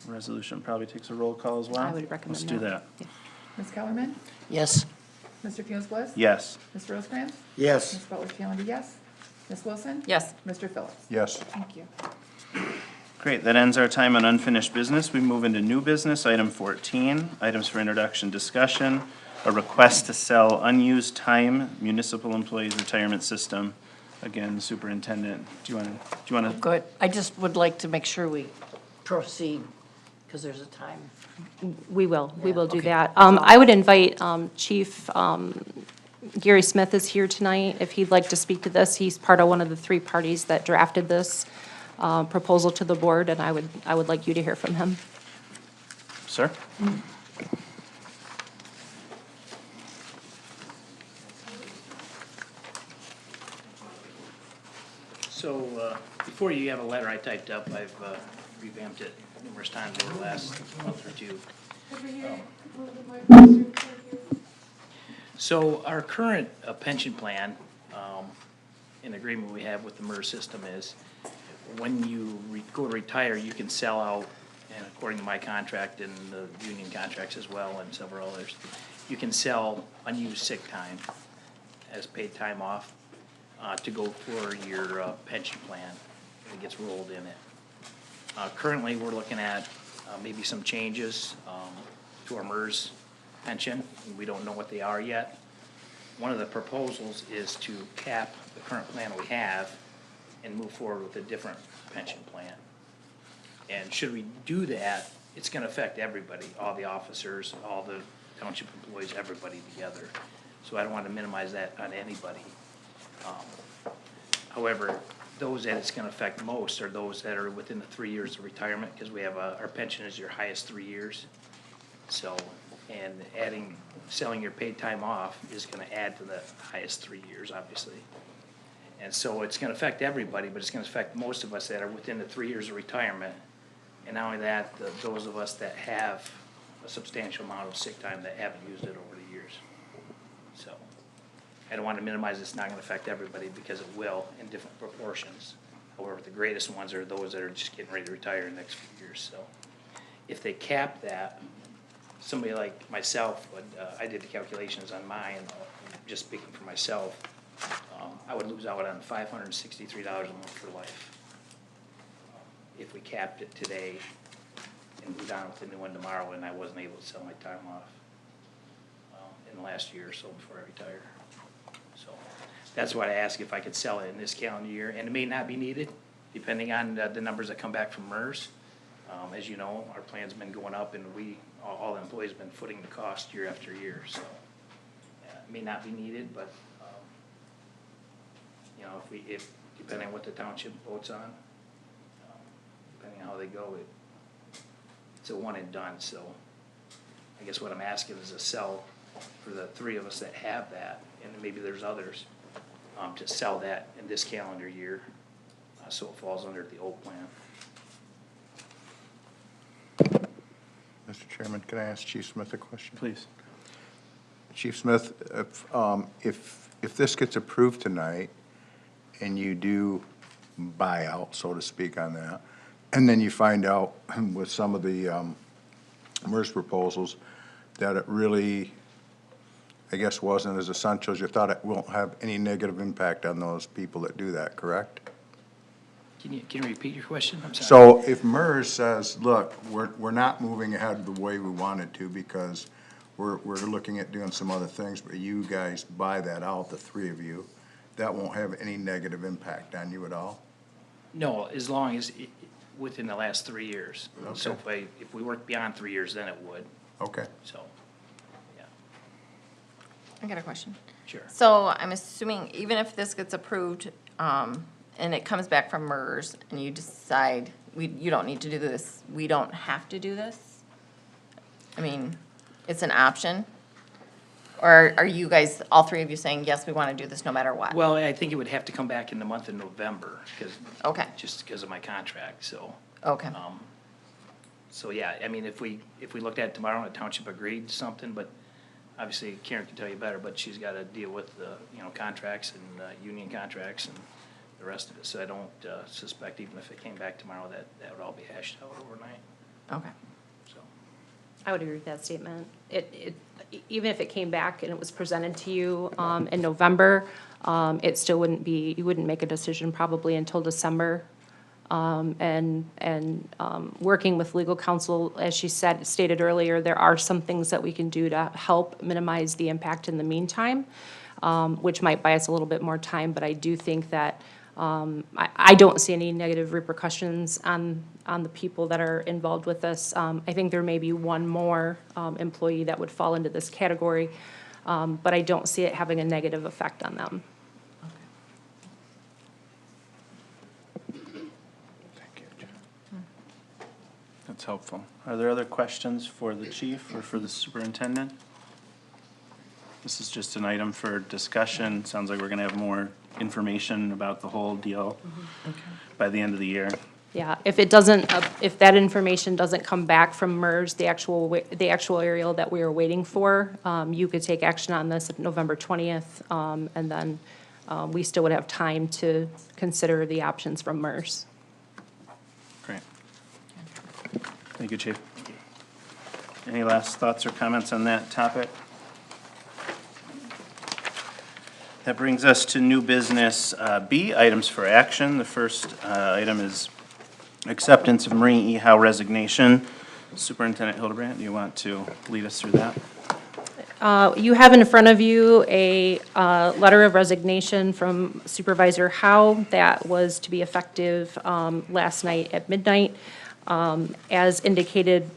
Resolution probably takes a roll call as well. I would recommend Let's do that. Ms. Kellerman? Yes. Mr. Funes Bliss? Yes. Ms. Rosecrans? Yes. Ms. Butler Challenger, yes. Ms. Wilson? Yes. Mr. Phillips? Yes. Thank you. Great, that ends our time on unfinished business. We move into new business, item 14, items for introduction, discussion, a request to sell unused time municipal employees retirement system. Again, Superintendent, do you want to? Good. I just would like to make sure we proceed, because there's a time. We will do okay. that. I would invite Chief Gary Smith is here tonight, if he'd like to speak to this. He's part of one of the three parties that drafted this proposal to the board, and I would like you to hear from him. Sir? So, before you have a letter I typed up, I've revamped it numerous times over the last month or two. So our current pension plan, in agreement we have with the MERS system is, when you go to retire, you can sell out, and according to my contract and the union contracts as well and several others, you can sell unused sick time as paid time off to go for your pension plan, and it gets rolled in it. Currently, we're looking at maybe some changes to our MERS pension, and we don't know what they are yet. One of the proposals is to cap the current plan we have and move forward with a different pension plan. And should we do that, it's gonna affect everybody, all the officers, all the township employees, everybody together. So I don't wanna minimize that on anybody. However, those that it's gonna affect most are those that are within the 3 years of retirement, because we have our pension is your highest 3 years. So, and selling your paid time off is gonna add to the highest 3 years, obviously. And so it's gonna affect everybody, but it's gonna affect most of us that are within the 3 years of retirement. And not only that, those of us that have a substantial amount of sick time that haven't used it over the years. So, I don't wanna minimize it's not gonna affect everybody, because it will in different proportions. However, the greatest ones are those that are just getting ready to retire in the next few years, so. If they cap that, somebody like myself would, I did the calculations on mine, just speaking for myself, I would lose out on $563 a month for life. If we capped it today and moved on with the new one tomorrow, and I wasn't able to sell my time off in the last year or so before I retired. So that's why I asked if I could sell it in this calendar year, and it may not be needed, depending on the numbers that come back from MERS. As you know, our plan's been going up, and all the employees have been footing the cost year after year, so it may not be needed, but you know, if depending on what the township votes on, depending on how they go, it's a one and done. So I guess what I'm asking is a sell for the three of us that have that, and maybe there's others, to sell that in this calendar year, so it falls under the old plan. Mr. Chairman, can I ask Chief Smith a question? Please. Chief Smith, if this gets approved tonight and you do buy out, so to speak, on that, and then you find out with some of the MERS proposals, that it really, I guess, wasn't as essential as you thought. It won't have any negative impact on those people that do that, correct? Can you repeat your question? I'm sorry. So if MERS says, look, we're not moving ahead the way we wanted to because we're looking at doing some other things, but you guys buy that out, the three of you, that won't have any negative impact on you at all? No, as long as, within the last 3 years. So Okay. if we work beyond 3 years, then it would, Okay. so, yeah, I got a question. sure. So I'm assuming even if this gets approved, and it comes back from MERS, and you decide, you don't need to do this, we don't have to do this? I mean, it's an option? Or are you guys, all three of you saying, yes, we want to do this no matter what? Well, I think it would have to come back in the month of November, because. Okay. Just because of my contract, so. Okay. So, yeah, I mean, if we looked at it tomorrow and the township agreed to something, but obviously Karen can tell you better, but she's got to deal with the, contracts and, union contracts and the rest of it. So I don't, suspect even if it came back tomorrow that would all be hashed out overnight, Okay. so. I would agree with that statement. Even if it came back and it was presented to you in November, it still wouldn't be, you wouldn't make a decision probably until December. Working with legal counsel, as she stated earlier, there are some things that we can do to help minimize the impact in the meantime, which might buy us a little bit more time, but I do think that I don't see any negative repercussions on the people that are involved with this. I think there may be one more employee that would fall into this category, but I don't see it having a negative effect on them. That's helpful. Are there other questions for the chief or for the superintendent? This is just an item for discussion. Sounds like we're gonna have more information about the whole deal by the end of the year. Yeah, if it doesn't, if that information doesn't come back from MERS, the actuarial that we are waiting for, you could take action on this at November 20th, and then we still would have time to consider the options from MERS. Great. Thank you, Chief. Any last thoughts or comments on that topic? That brings us to new business B, items for action. The first item is acceptance of Marie E. Howe resignation. Superintendent Hildebrand, do you want to lead us through that? You have in front of you a letter of resignation from Supervisor Howe that was to be effective last night at midnight. As indicated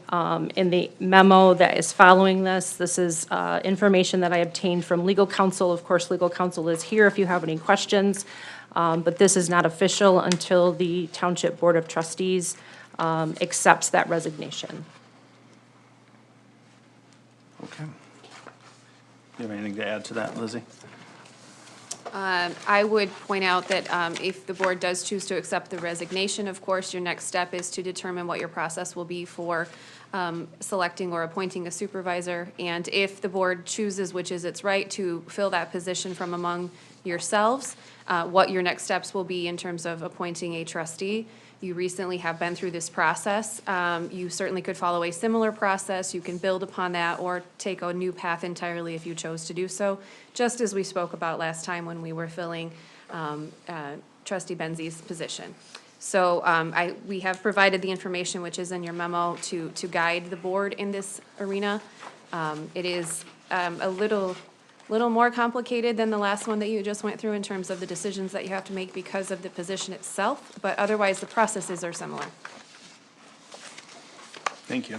in the memo that is following this, this is information that I obtained from legal counsel. Of course, legal counsel is here if you have any questions, but this is not official until the Township Board of Trustees accepts that resignation. Okay. Do you have anything to add to that, Lizzie? I would point out that if the board does choose to accept the resignation, of course, your next step is to determine what your process will be for selecting or appointing a supervisor. And if the board chooses, which is its right, to fill that position from among yourselves, what your next steps will be in terms of appointing a trustee. You recently have been through this process. You certainly could follow a similar process. You can build upon that or take a new path entirely if you chose to do so, just as we spoke about last time when we were filling Trustee Benzie's position. So we have provided the information which is in your memo to guide the board in this arena. It is a little more complicated than the last one that you just went through in terms of the decisions that you have to make because of the position itself, but otherwise the processes are similar. Thank you.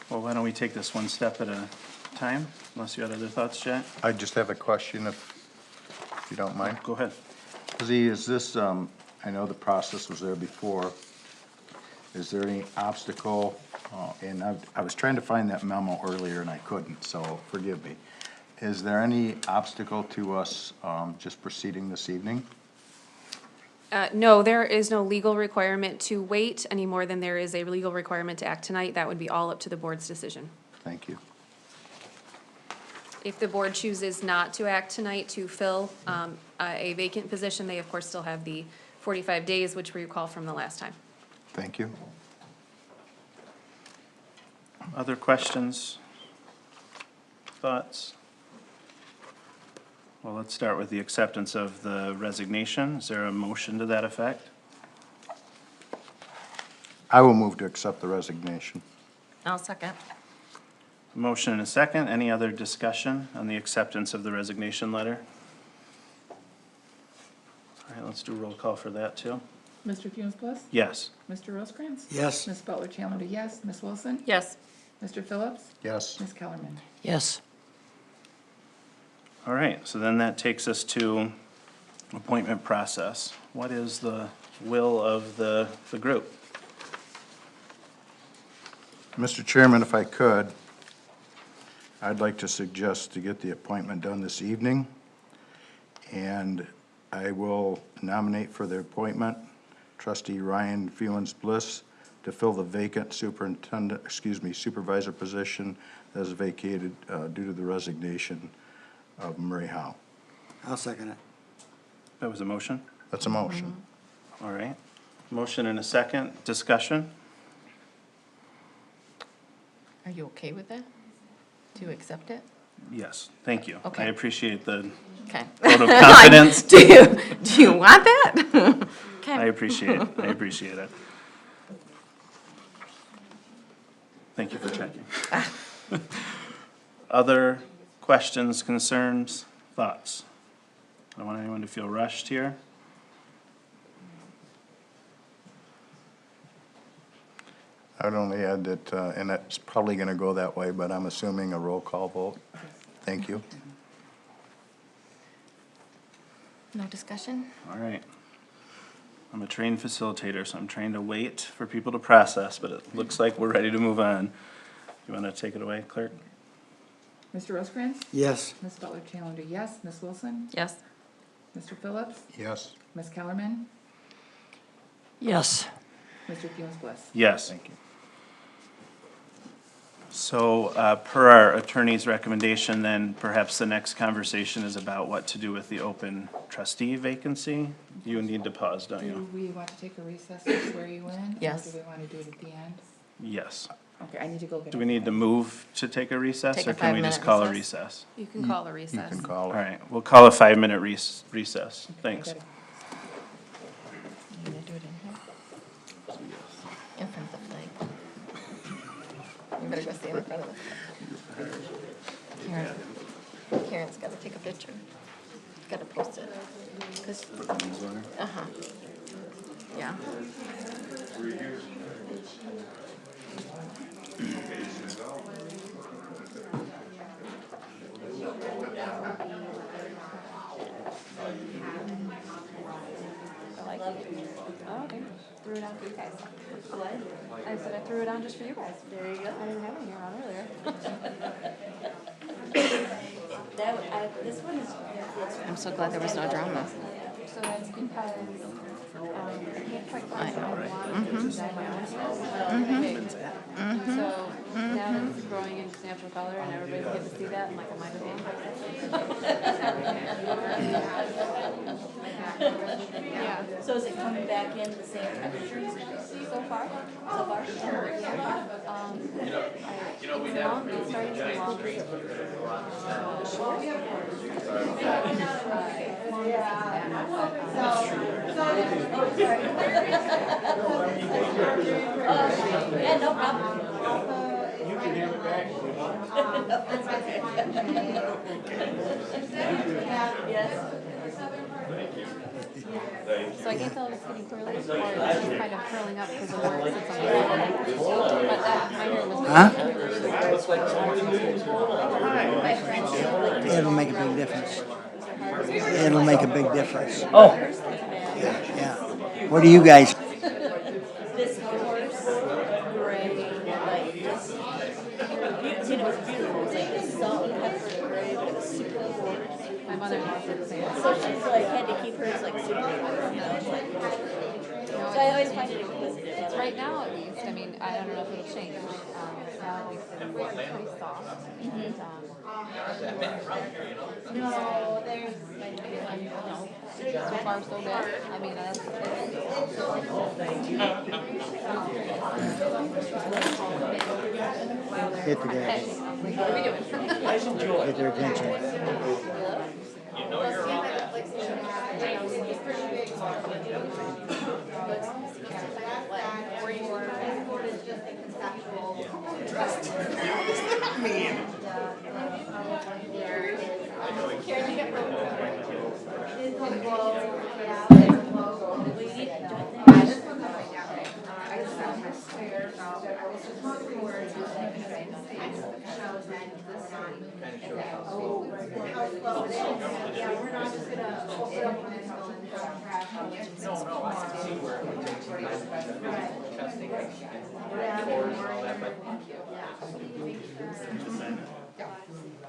Well, why don't we take this one step at a time, unless you had other thoughts, Jack? I just have a question if you don't mind. Go ahead. Lizzie, is this, I know the process was there before. Is there any obstacle, and I was trying to find that memo earlier and I couldn't, so forgive me. Is there any obstacle to us just proceeding this evening? No, there is no legal requirement to wait any more than there is a legal requirement to act tonight. That would be all up to the board's decision. Thank you. If the board chooses not to act tonight to fill a vacant position, they of course still have the 45 days, which we recall from the last time. Thank you. Other questions? Thoughts? Well, let's start with the acceptance of the resignation. Is there a motion to that effect? I will move to accept the resignation. I'll second. Motion and a second. Any other discussion on the acceptance of the resignation letter? All right, let's do a roll call for that, too. Mr. Funes Plus? Yes. Mr. Rosecrans? Yes. Ms. Butler Challenger, yes. Ms. Wilson? Yes. Mr. Phillips? Yes. Ms. Kellerman? Yes. All right, so then that takes us to appointment process. What is the will of the group? Mr. Chairman, if I could, I'd like to suggest to get the appointment done this evening, and I will nominate for the appointment trustee Ryan Fuens Bliss to fill the vacant supervisor position that is vacated due to the resignation of Murray Howe. I'll second it. That was a motion? That's a motion. All right. Motion and a second. Discussion? Are you okay with that? Do you accept it? Yes, thank you. Okay. I appreciate the Okay. vote of confidence. Do you want that? I Okay. appreciate it. I appreciate it. Thank you for checking. Other questions, concerns, thoughts? I don't want anyone to feel rushed here. I would only add that, and it's probably going to go that way, but I'm assuming a roll call vote. Thank you. No discussion? All right. I'm a trained facilitator, so I'm trained to wait for people to process, but it looks like we're ready to move on. You want to take it away, clerk? Mr. Rosecrans? Yes. Ms. Butler Challenger, yes. Ms. Wilson? Yes. Mr. Phillips? Yes. Ms. Kellerman? Yes. Mr. Funes Bliss? Yes. Thank you. So, per our attorney's recommendation, then perhaps the next conversation is about what to do with the open trustee vacancy. You need to pause, don't Do you? we want to take a recess to swear you in? Yes. Or do we want to do it at the end? Yes. Okay, I need to go get. Do we need to move to take a recess, Take a or can we just 5-minute call a recess? recess? You can call a You recess. can call All it. right, we'll call a 5-minute recess. Thanks. I gotta- You gonna do it in here? In front of the flag. You better go stand in front of the flag. Karen's gotta take a picture. Gotta post it. 'Cause- Uh-huh. Yeah. Oh, okay. Threw it on for you guys. What? I said I threw it on just for you guys. There you go. I didn't have any here on earlier. This one is. I'm so glad there was no drama. So that's because, I can't quite I find know, what I right? want to design my own stuff. So now that it's growing in its natural color and everybody's getting to see that, I'm like, am I the damn Yeah. So is it coming back in the same temperature? So far? So far? Yeah. It's long, it's starting to be long. Yeah, no problem. So I can't tell if it's getting curly or it's just kind of curling up because of where it sits on the side. But that, my hair was. Huh? It'll make a big difference. It'll make a big difference. Oh. Yeah. What do you guys? This horse gray, like just, it was beautiful. It was like this salt and pepper gray, but it was super orange. My mother-in-law said the same. So she's like, had to keep hers like super orange, you know, it's like. So I always find it inquisitive. Right now, at least, I mean, I don't know if it'll change. Now at least it's pretty soft. And, No, there's, like, So far, so good. I mean, that's. Hit the guy. What are we doing? Get their attention.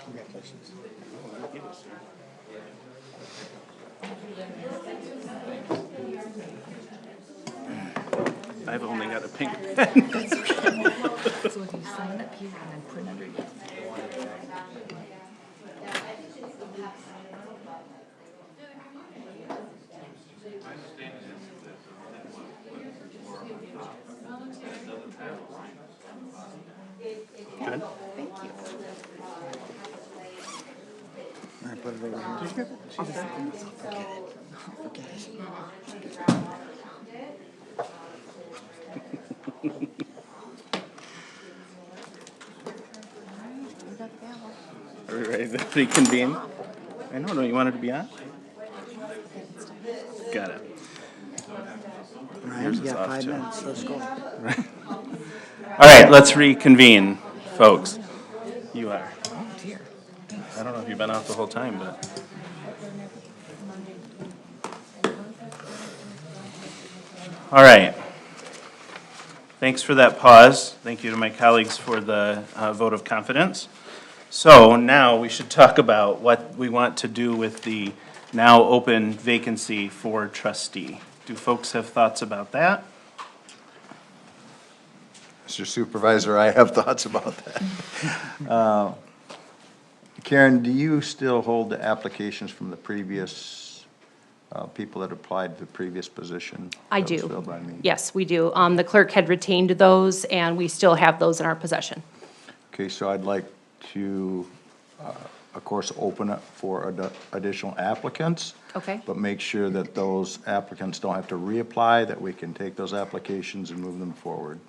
Congratulations. I've only got a pink pen. So if you sign up here and then print underneath. Good. I put it over here. Forget it. Are we ready to reconvene? I know, don't you want it to be on? Got it. Ryan, Yours you is got off, 5 too. minutes, let's go. All right, let's reconvene, folks. You are. Oh, dear. I don't know if you've been out the whole time, but. All right. Thanks for that pause. Thank you to my colleagues for the vote of confidence. So now we should talk about what we want to do with the now open vacancy for trustee. Do folks have thoughts about that? Mr. Supervisor, I have thoughts about that. Karen, do you still hold the applications from the previous people that applied to the previous position? I that was do. filled by me? Yes, we do. The clerk had retained those, and we still have those in our possession. Okay, so I'd like to, of course, open it for additional applicants. Okay. But make sure that those applicants don't have to reapply, that we can take those applications and move them forward.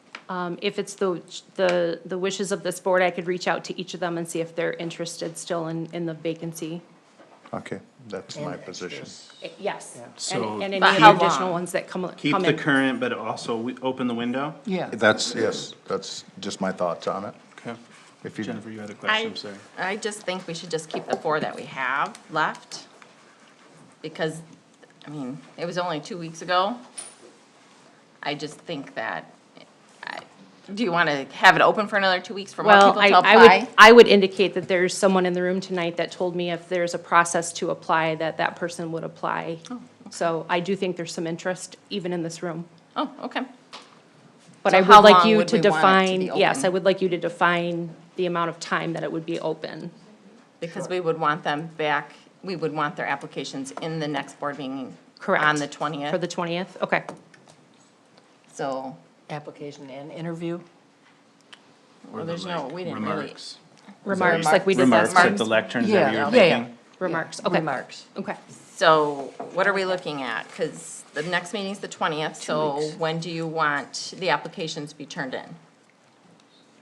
If it's the wishes of this board, I could reach out to each of them and see if they're interested still in the vacancy. Okay, that's my position. Yes, So- and any But of how the additional long? ones that come Keep in. the current, but also open the window? Yeah. That's, yes, that's just my thoughts on it. Okay. If you, Jennifer, you had a question, sorry. I just think we should just keep the 4 that we have left. Because, I mean, it was only 2 weeks ago. I just think that, do you want to have it open for another 2 weeks for more Well, people to I would, apply? I would indicate that there's someone in the room tonight that told me if there's a process to apply, that person would apply. So I do think there's some interest even in this room. Oh, okay. But So I how would like long you would to we want it to define, be yes, open? I would like you to define the amount of time that it would be open. Because we would want them back, we would want their applications in the next board meeting. Correct. On the For 20th. the 20th, okay. So, Application and interview. well, there's no, we didn't really. Remarks. Remarks like we did Remarks last at time. the lecterns Yeah, that you were yeah, making? Remarks, okay. Remarks. Okay. So what are we looking at? Because the next meeting's the 20th, so weeks. when do you want the applications to be turned in?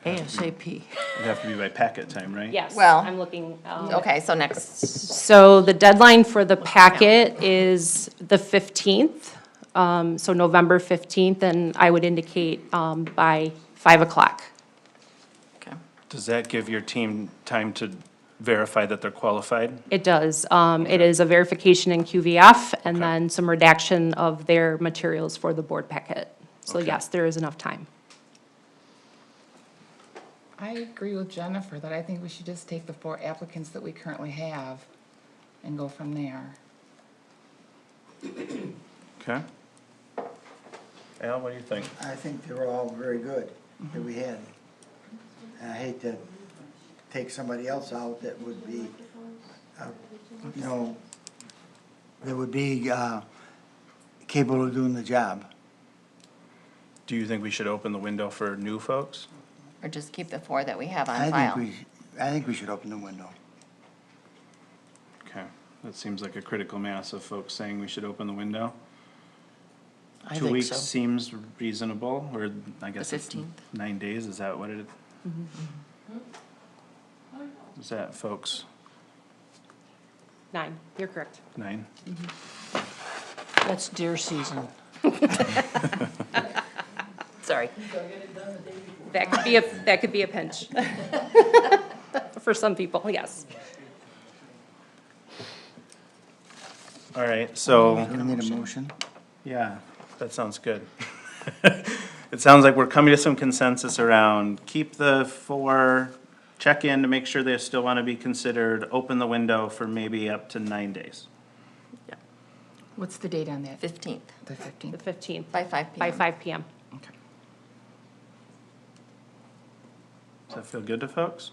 ASAP. It'd have to be by packet time, right? Yes, Well, I'm looking. Okay, so next, So the deadline for the packet is the 15th, so November 15th, and I would indicate by 5 o'clock. okay. Does that give your team time to verify that they're qualified? It does. It is a verification in QVF and Okay. then some redaction of their materials for the board packet. So Okay. yes, there is enough time. I agree with Jennifer that I think we should just take the 4 applicants that we currently have and go from there. Okay. Al, what do you think? I think they were all very good that we had. And I hate to take somebody else out that would be, you know, that would be, capable of doing the job. Do you think we should open the window for new folks? Or just keep the 4 that we have on I file? think we should open the window. Okay, that seems like a critical mass of folks saying we should open the window. I 2 think weeks so. seems reasonable, or I guess it's 15th. 9 days, is that what it is? Is that, folks, 9, you're correct. 9? That's deer season. Sorry. That could be a pinch. For some people, yes. All right, so, Do we need a motion? yeah, that sounds good. It sounds like we're coming to some consensus around keep the 4, check in to make sure they still want to be considered, open the window for maybe up to 9 days. What's the date on that? 15th, The 15th? The 15th, by 5 p.m. by 5 p.m. Okay. Does that feel good to folks?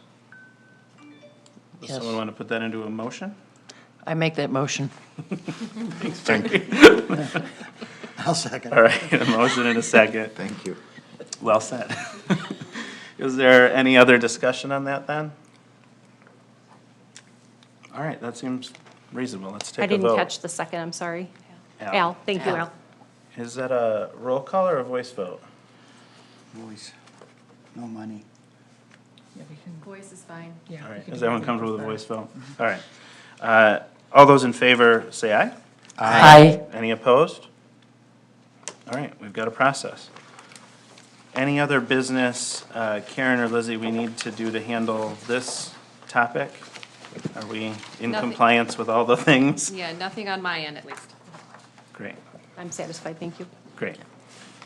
Does Yes. someone want to put that into a motion? I make that motion. Thank you. I'll second. All right, a motion and a second. Thank you. Well said. Is there any other discussion on that then? All right, that seems reasonable. Let's take I a vote. didn't catch the second, I'm sorry. Al, thank you, Al. Is that a roll call or a voice vote? Voice, no money. Yeah, we can, Voice is fine. yeah. All we right, can is do everyone it. comfortable with a voice vote? All right. All those in favor, say aye. Aye. Any opposed? All right, we've got a process. Any other business, Karen or Lizzie, we need to do to handle this topic? Are we in Nothing. compliance with all the things? Yeah, nothing on my end at least. Great, I'm satisfied, thank you. great.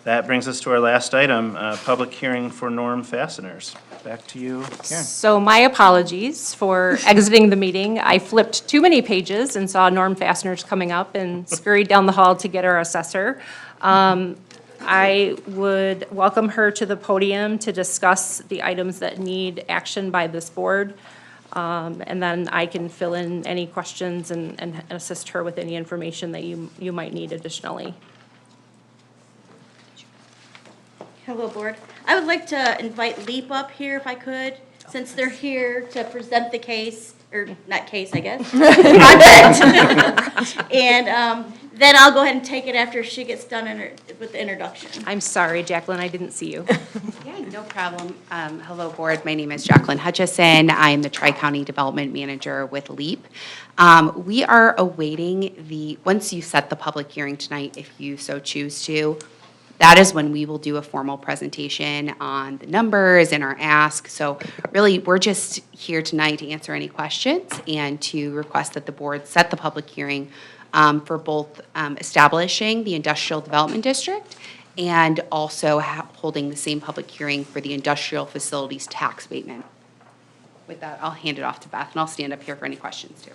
That brings us to our last item, public hearing for Norm Fasteners. Back to you, Karen. So my apologies for exiting the meeting. I flipped too many pages and saw Norm Fasteners coming up and scurried down the hall to get our assessor. I would welcome her to the podium to discuss the items that need action by this board. And then I can fill in any questions and assist her with any information that you might need additionally. Hello, Board. I would like to invite LEAP up here if I could, since they're here to present the case, or not case, I guess. Project. And then I'll go ahead and take it after she gets done with the introduction. I'm sorry, Jacqueline, I didn't see you. Yeah, no problem. Hello, Board. My name is Jacqueline Hutchison. I am the Tri-County Development Manager with LEAP. We are awaiting once you set the public hearing tonight, if you so choose to, that is when we will do a formal presentation on the numbers and our ask. So really, we're just here tonight to answer any questions and to request that the board set the public hearing for both establishing the industrial development district and also holding the same public hearing for the industrial facilities tax abatement. With that, I'll hand it off to Beth, and I'll stand up here for any questions too.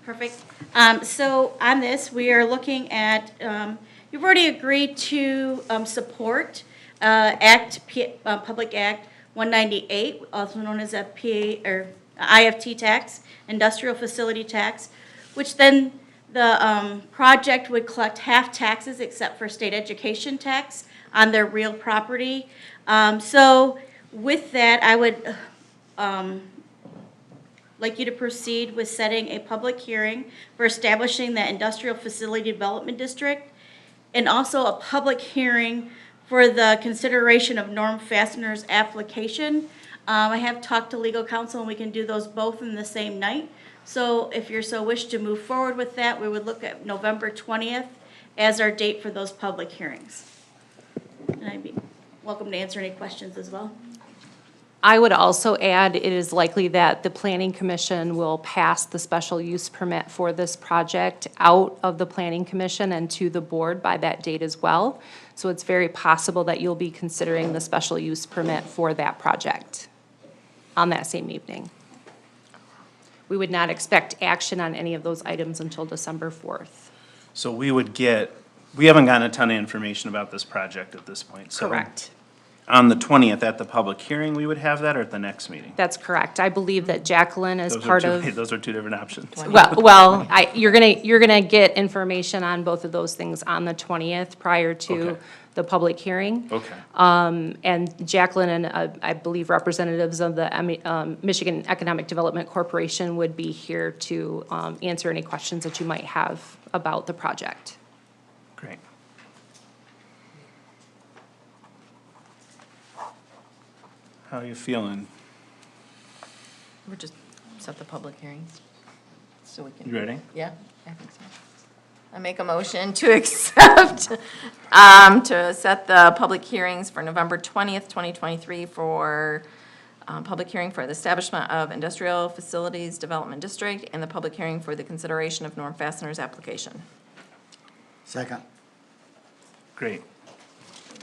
Perfect. So on this, we are looking at, you've already agreed to support Public Act 198, also known as a PA, or IFT tax, industrial facility tax, which then the project would collect half taxes except for state education tax on their real property. So with that, I would like you to proceed with setting a public hearing for establishing the industrial facility development district, and also a public hearing for the consideration of Norm Fastener's application. I have talked to legal counsel, and we can do those both in the same night. So if you're so wish to move forward with that, we would look at November 20th as our date for those public hearings. And I'd be welcome to answer any questions as well. I would also add, it is likely that the Planning Commission will pass the special use permit for this project out of the Planning Commission and to the board by that date as well. So it's very possible that you'll be considering the special use permit for that project on that same evening. We would not expect action on any of those items until December 4th. So we haven't gotten a ton of information about this project at this point, so. Correct. on the 20th at the public hearing, we would have that, or at the next meeting? That's correct. I believe that Jacqueline, as Those are part two- of. Those are two different options. Well, you're gonna get information on both of those things on the 20th prior to Okay. the public hearing. Okay. And Jacqueline and I believe representatives of the Michigan Economic Development Corporation would be here to answer any questions that you might have about the project. Great. How are you feeling? We're just set the public hearing, so we can. You ready? Yeah, I think so. I make a motion to accept, to set the public hearings for November 20th, 2023 for, public hearing for the establishment of Industrial Facilities Development District and the public hearing for the consideration of Norm Fastener's application. Second. Great.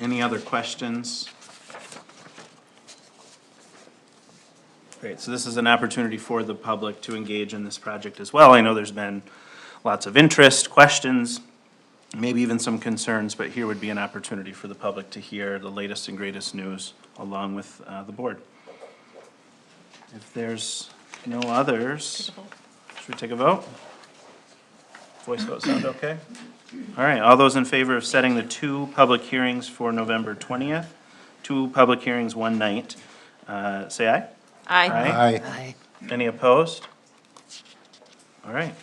Any other questions? Great, so this is an opportunity for the public to engage in this project as well. I know there's been lots of interest, questions, maybe even some concerns, but here would be an opportunity for the public to hear the latest and greatest news along with the board. If there's no others, should we take a vote? Voice vote sound okay? All right, all those in favor of setting the two public hearings for November 20th, two public hearings one night, say aye. Aye. Aye. Any opposed? All right.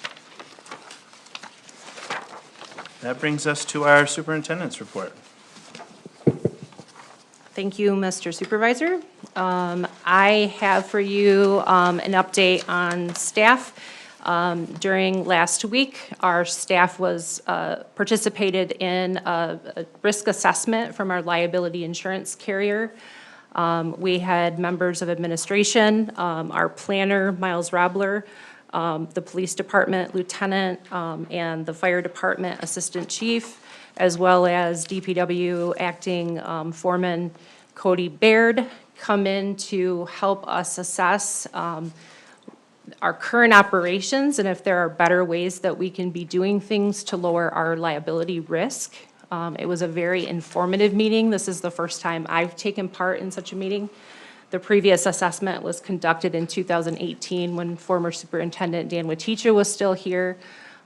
That brings us to our superintendent's report. Thank you, Mr. Supervisor. I have for you an update on staff. During last week, our staff was participated in a risk assessment from our liability insurance carrier. We had members of administration, our planner, Miles Robler, the police department lieutenant, and the fire department assistant chief, as well as DPW acting foreman Cody Baird, come in to help us assess our current operations and if there are better ways that we can be doing things to lower our liability risk. It was a very informative meeting. This is the first time I've taken part in such a meeting. The previous assessment was conducted in 2018 when former Superintendent Dan Waticha was still here.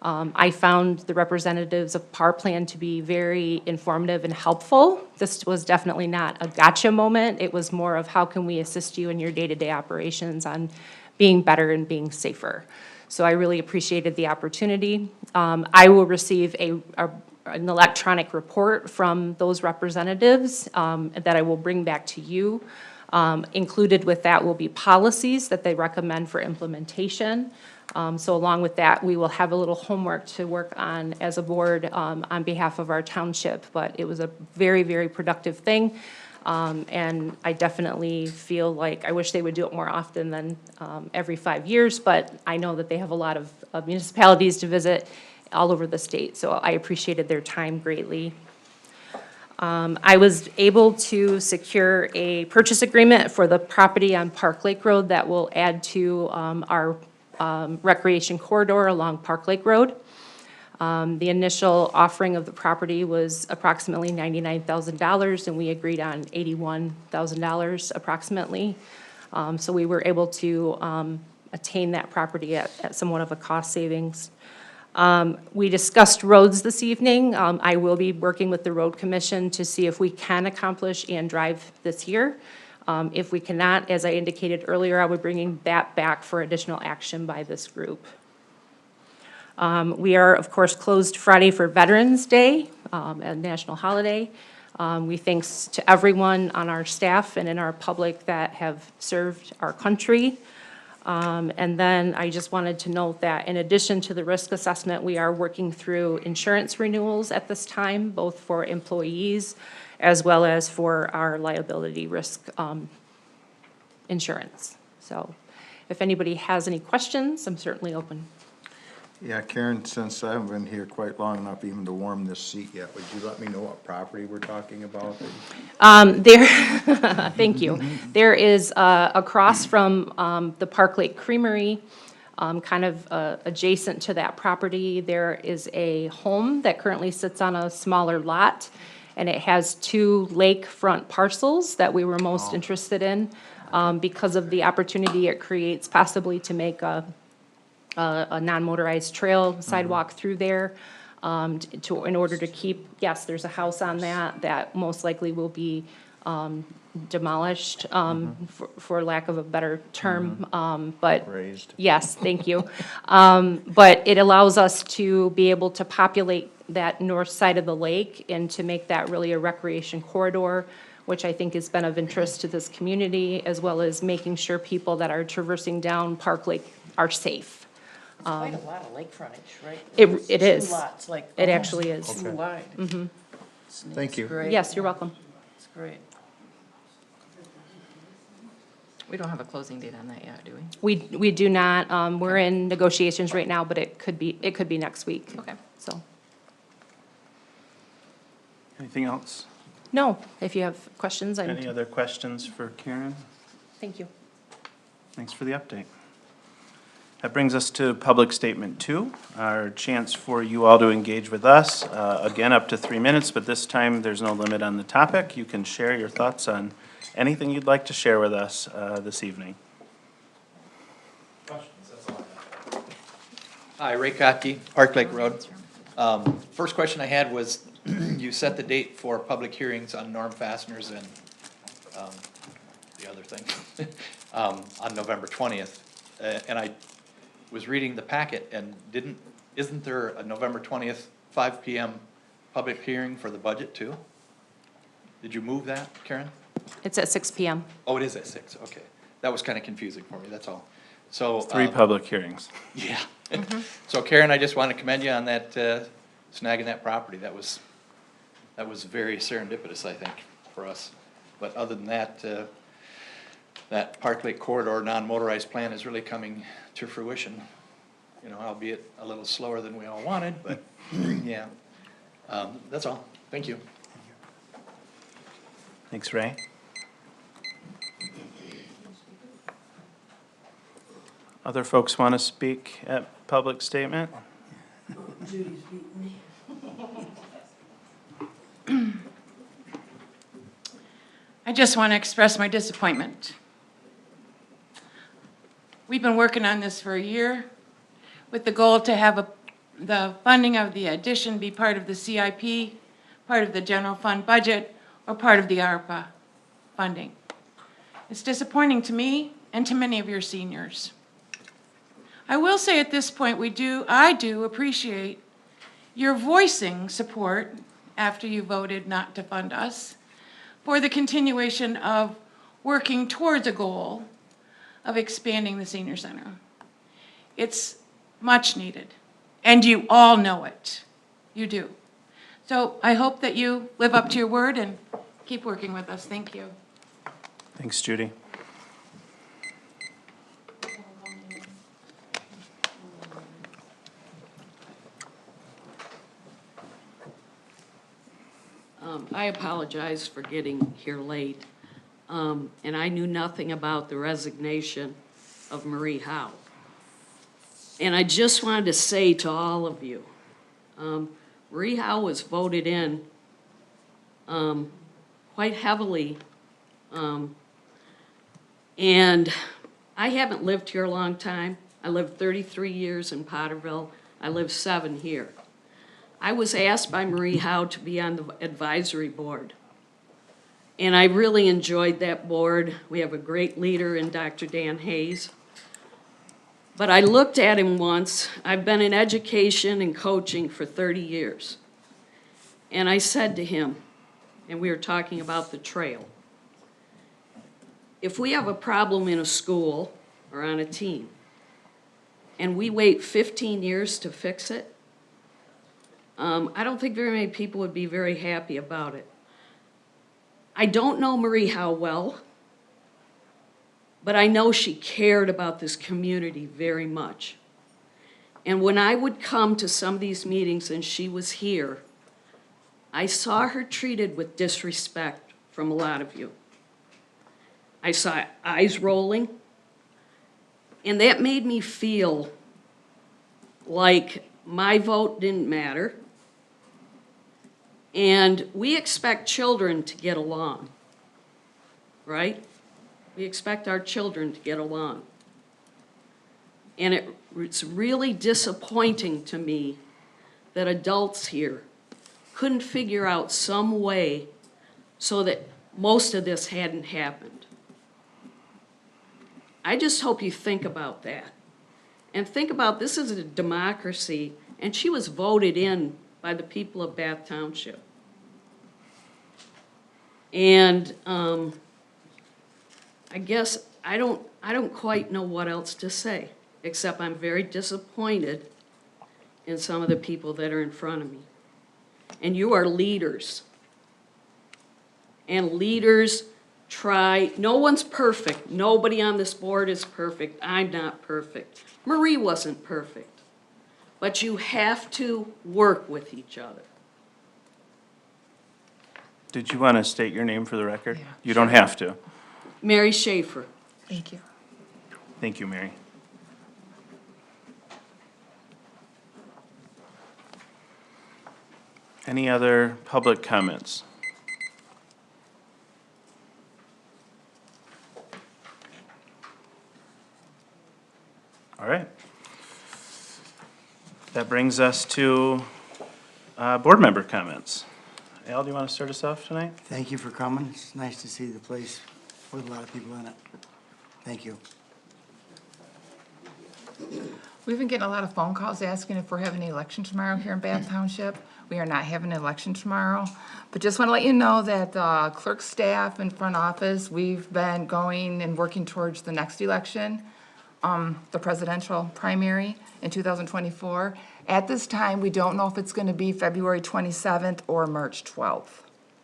I found the representatives of Par Plan to be very informative and helpful. This was definitely not a gotcha moment. It was more of how can we assist you in your day-to-day operations on being better and being safer. So I really appreciated the opportunity. I will receive an electronic report from those representatives that I will bring back to you. Included with that will be policies that they recommend for implementation. So along with that, we will have a little homework to work on as a board on behalf of our township. But it was a very, very productive thing. And I definitely feel like, I wish they would do it more often than every 5 years, but I know that they have a lot of municipalities to visit all over the state, so I appreciated their time greatly. I was able to secure a purchase agreement for the property on Park Lake Road that will add to our recreation corridor along Park Lake Road. The initial offering of the property was approximately $99,000, and we agreed on $81,000 approximately. So we were able to attain that property at somewhat of a cost savings. We discussed roads this evening. I will be working with the road commission to see if we can accomplish and drive this year. If we cannot, as I indicated earlier, I will be bringing that back for additional action by this group. We are, of course, closed Friday for Veterans Day, a national holiday. We thanks to everyone on our staff and in our public that have served our country. And then I just wanted to note that in addition to the risk assessment, we are working through insurance renewals at this time, both for employees as well as for our liability risk insurance. So if anybody has any questions, I'm certainly open. Yeah, Karen, since I haven't been here quite long enough even to warm this seat yet, would you let me know what property we're talking about? Thank you. There is across from the Park Lake Creamery, kind of adjacent to that property, there is a home that currently sits on a smaller lot. and it has 2 lakefront parcels that we were most interested in, because of the opportunity it creates possibly to make a non-motorized trail sidewalk through there, in order to keep, yes, there's a house on that most likely will be demolished, for lack of a better term, but. Raised. Yes, thank you. But it allows us to be able to populate that north side of the lake and to make that really a recreation corridor, which I think has been of interest to this community, as well as making sure people that are traversing down Park Lake are safe. Quite a lot of lake frontage, right? It It's is. 2 lots, like. It almost actually is. 2 wide. Thank you. Great. Yes, you're welcome. It's great. We don't have a closing date on that yet, do we? We do not, we're in negotiations right now, but it could be next week. Okay. So, Anything else? no, if you have questions, Any other questions for Karen? thank you. Thanks for the update. That brings us to public statement 2, our chance for you all to engage with us. Again, up to 3 minutes, but this time there's no limit on the topic. You can share your thoughts on anything you'd like to share with us this evening. Hi, Ray Kotke, Park Lake Road. First question I had was, you set the date for public hearings on norm fasteners and the other thing on November 20th. And I was reading the packet and isn't there a November 20th, 5 PM public hearing for the budget too? Did you move that, Karen? It's at 6 PM. Oh, it is at 6, okay. That was kind of confusing for me, that's all. So. 3 public hearings. Yeah. So Karen, I just want to commend you on that, snagging that property. That was very serendipitous, I think, for us. But other than that, that Park Lake Corridor non-motorized plan is really coming to fruition. You know, albeit a little slower than we all wanted, but yeah. That's all. Thank you. Thanks, Ray. Other folks want to speak at public statement? Judy's beating me. I just want to express my disappointment. We've been working on this for a year with the goal to have the funding of the addition be part of the CIP, part of the general fund budget, or part of the ARPA funding. It's disappointing to me and to many of your seniors. I will say at this point, I do appreciate your voicing support after you voted not to fund us for the continuation of working towards a goal of expanding the senior center. It's much needed, and you all know it. You do. So I hope that you live up to your word and keep working with us. Thank you. Thanks, Judy. I apologize for getting here late, and I knew nothing about the resignation of Marie Howe. And I just wanted to say to all of you, Marie Howe was voted in quite heavily, and I haven't lived here a long time. I lived 33 years in Potterville. I lived 7 here. I was asked by Marie Howe to be on the advisory board. And I really enjoyed that board. We have a great leader in Dr. Dan Hayes. But I looked at him once. I've been in education and coaching for 30 years. And I said to him, and we were talking about the trail, if we have a problem in a school or on a team, and we wait 15 years to fix it, I don't think very many people would be very happy about it. I don't know Marie Howe well, but I know she cared about this community very much. And when I would come to some of these meetings and she was here, I saw her treated with disrespect from a lot of you. I saw eyes rolling, and that made me feel like my vote didn't matter. And we expect children to get along, right? We expect our children to get along. And it's really disappointing to me that adults here couldn't figure out some way so that most of this hadn't happened. I just hope you think about that. And think about, this is a democracy, and she was voted in by the people of Bath Township. And I guess I don't quite know what else to say, except I'm very disappointed in some of the people that are in front of me. And you are leaders. And leaders try, no one's perfect. Nobody on this board is perfect. I'm not perfect. Marie wasn't perfect. But you have to work with each other. Did you want to state your name for the record? You don't have to. Mary Schaefer. Thank you. Thank you, Mary. Any other public comments? All right. That brings us to board member comments. Al, do you want to start us off tonight? Thank you for coming. It's nice to see the place with a lot of people in it. Thank you. We've been getting a lot of phone calls asking if we're having an election tomorrow here in Bath Township. We are not having an election tomorrow, but just want to let you know that the clerk staff and front office, we've been going and working towards the next election, the presidential primary in 2024. At this time, we don't know if it's going to be February 27th or March 12th.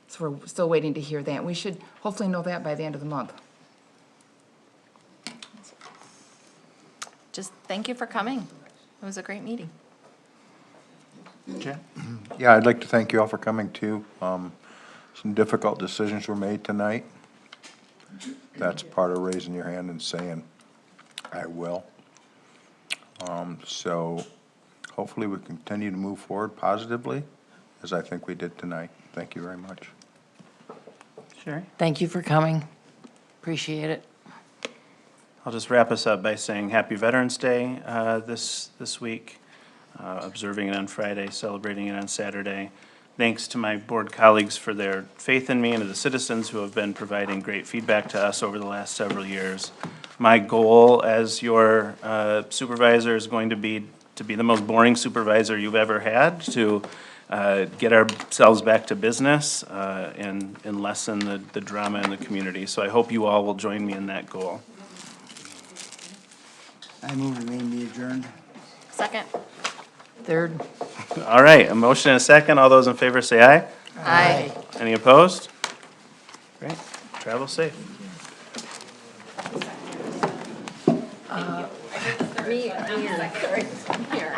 So we're still waiting to hear that. We should hopefully know that by the end of the month. Just thank you for coming. It was a great meeting. Jen? Yeah, I'd like to thank you all for coming too. Some difficult decisions were made tonight. That's part of raising your hand and saying, I will. So hopefully we continue to move forward positively, as I think we did tonight. Thank you very much. Sherry? Thank you for coming. Appreciate it. I'll just wrap us up by saying Happy Veterans Day this week, observing it on Friday, celebrating it on Saturday. Thanks to my board colleagues for their faith in me and to the citizens who have been providing great feedback to us over the last several years. My goal as your supervisor is going to be the most boring supervisor you've ever had, to get ourselves back to business and lessen the drama in the community. So I hope you all will join me in that goal. I move the meeting be adjourned. Second. Third. All right, a motion and a second. All those in favor say aye. Aye. Any opposed? Great. Travel safe. Me and, sorry, here.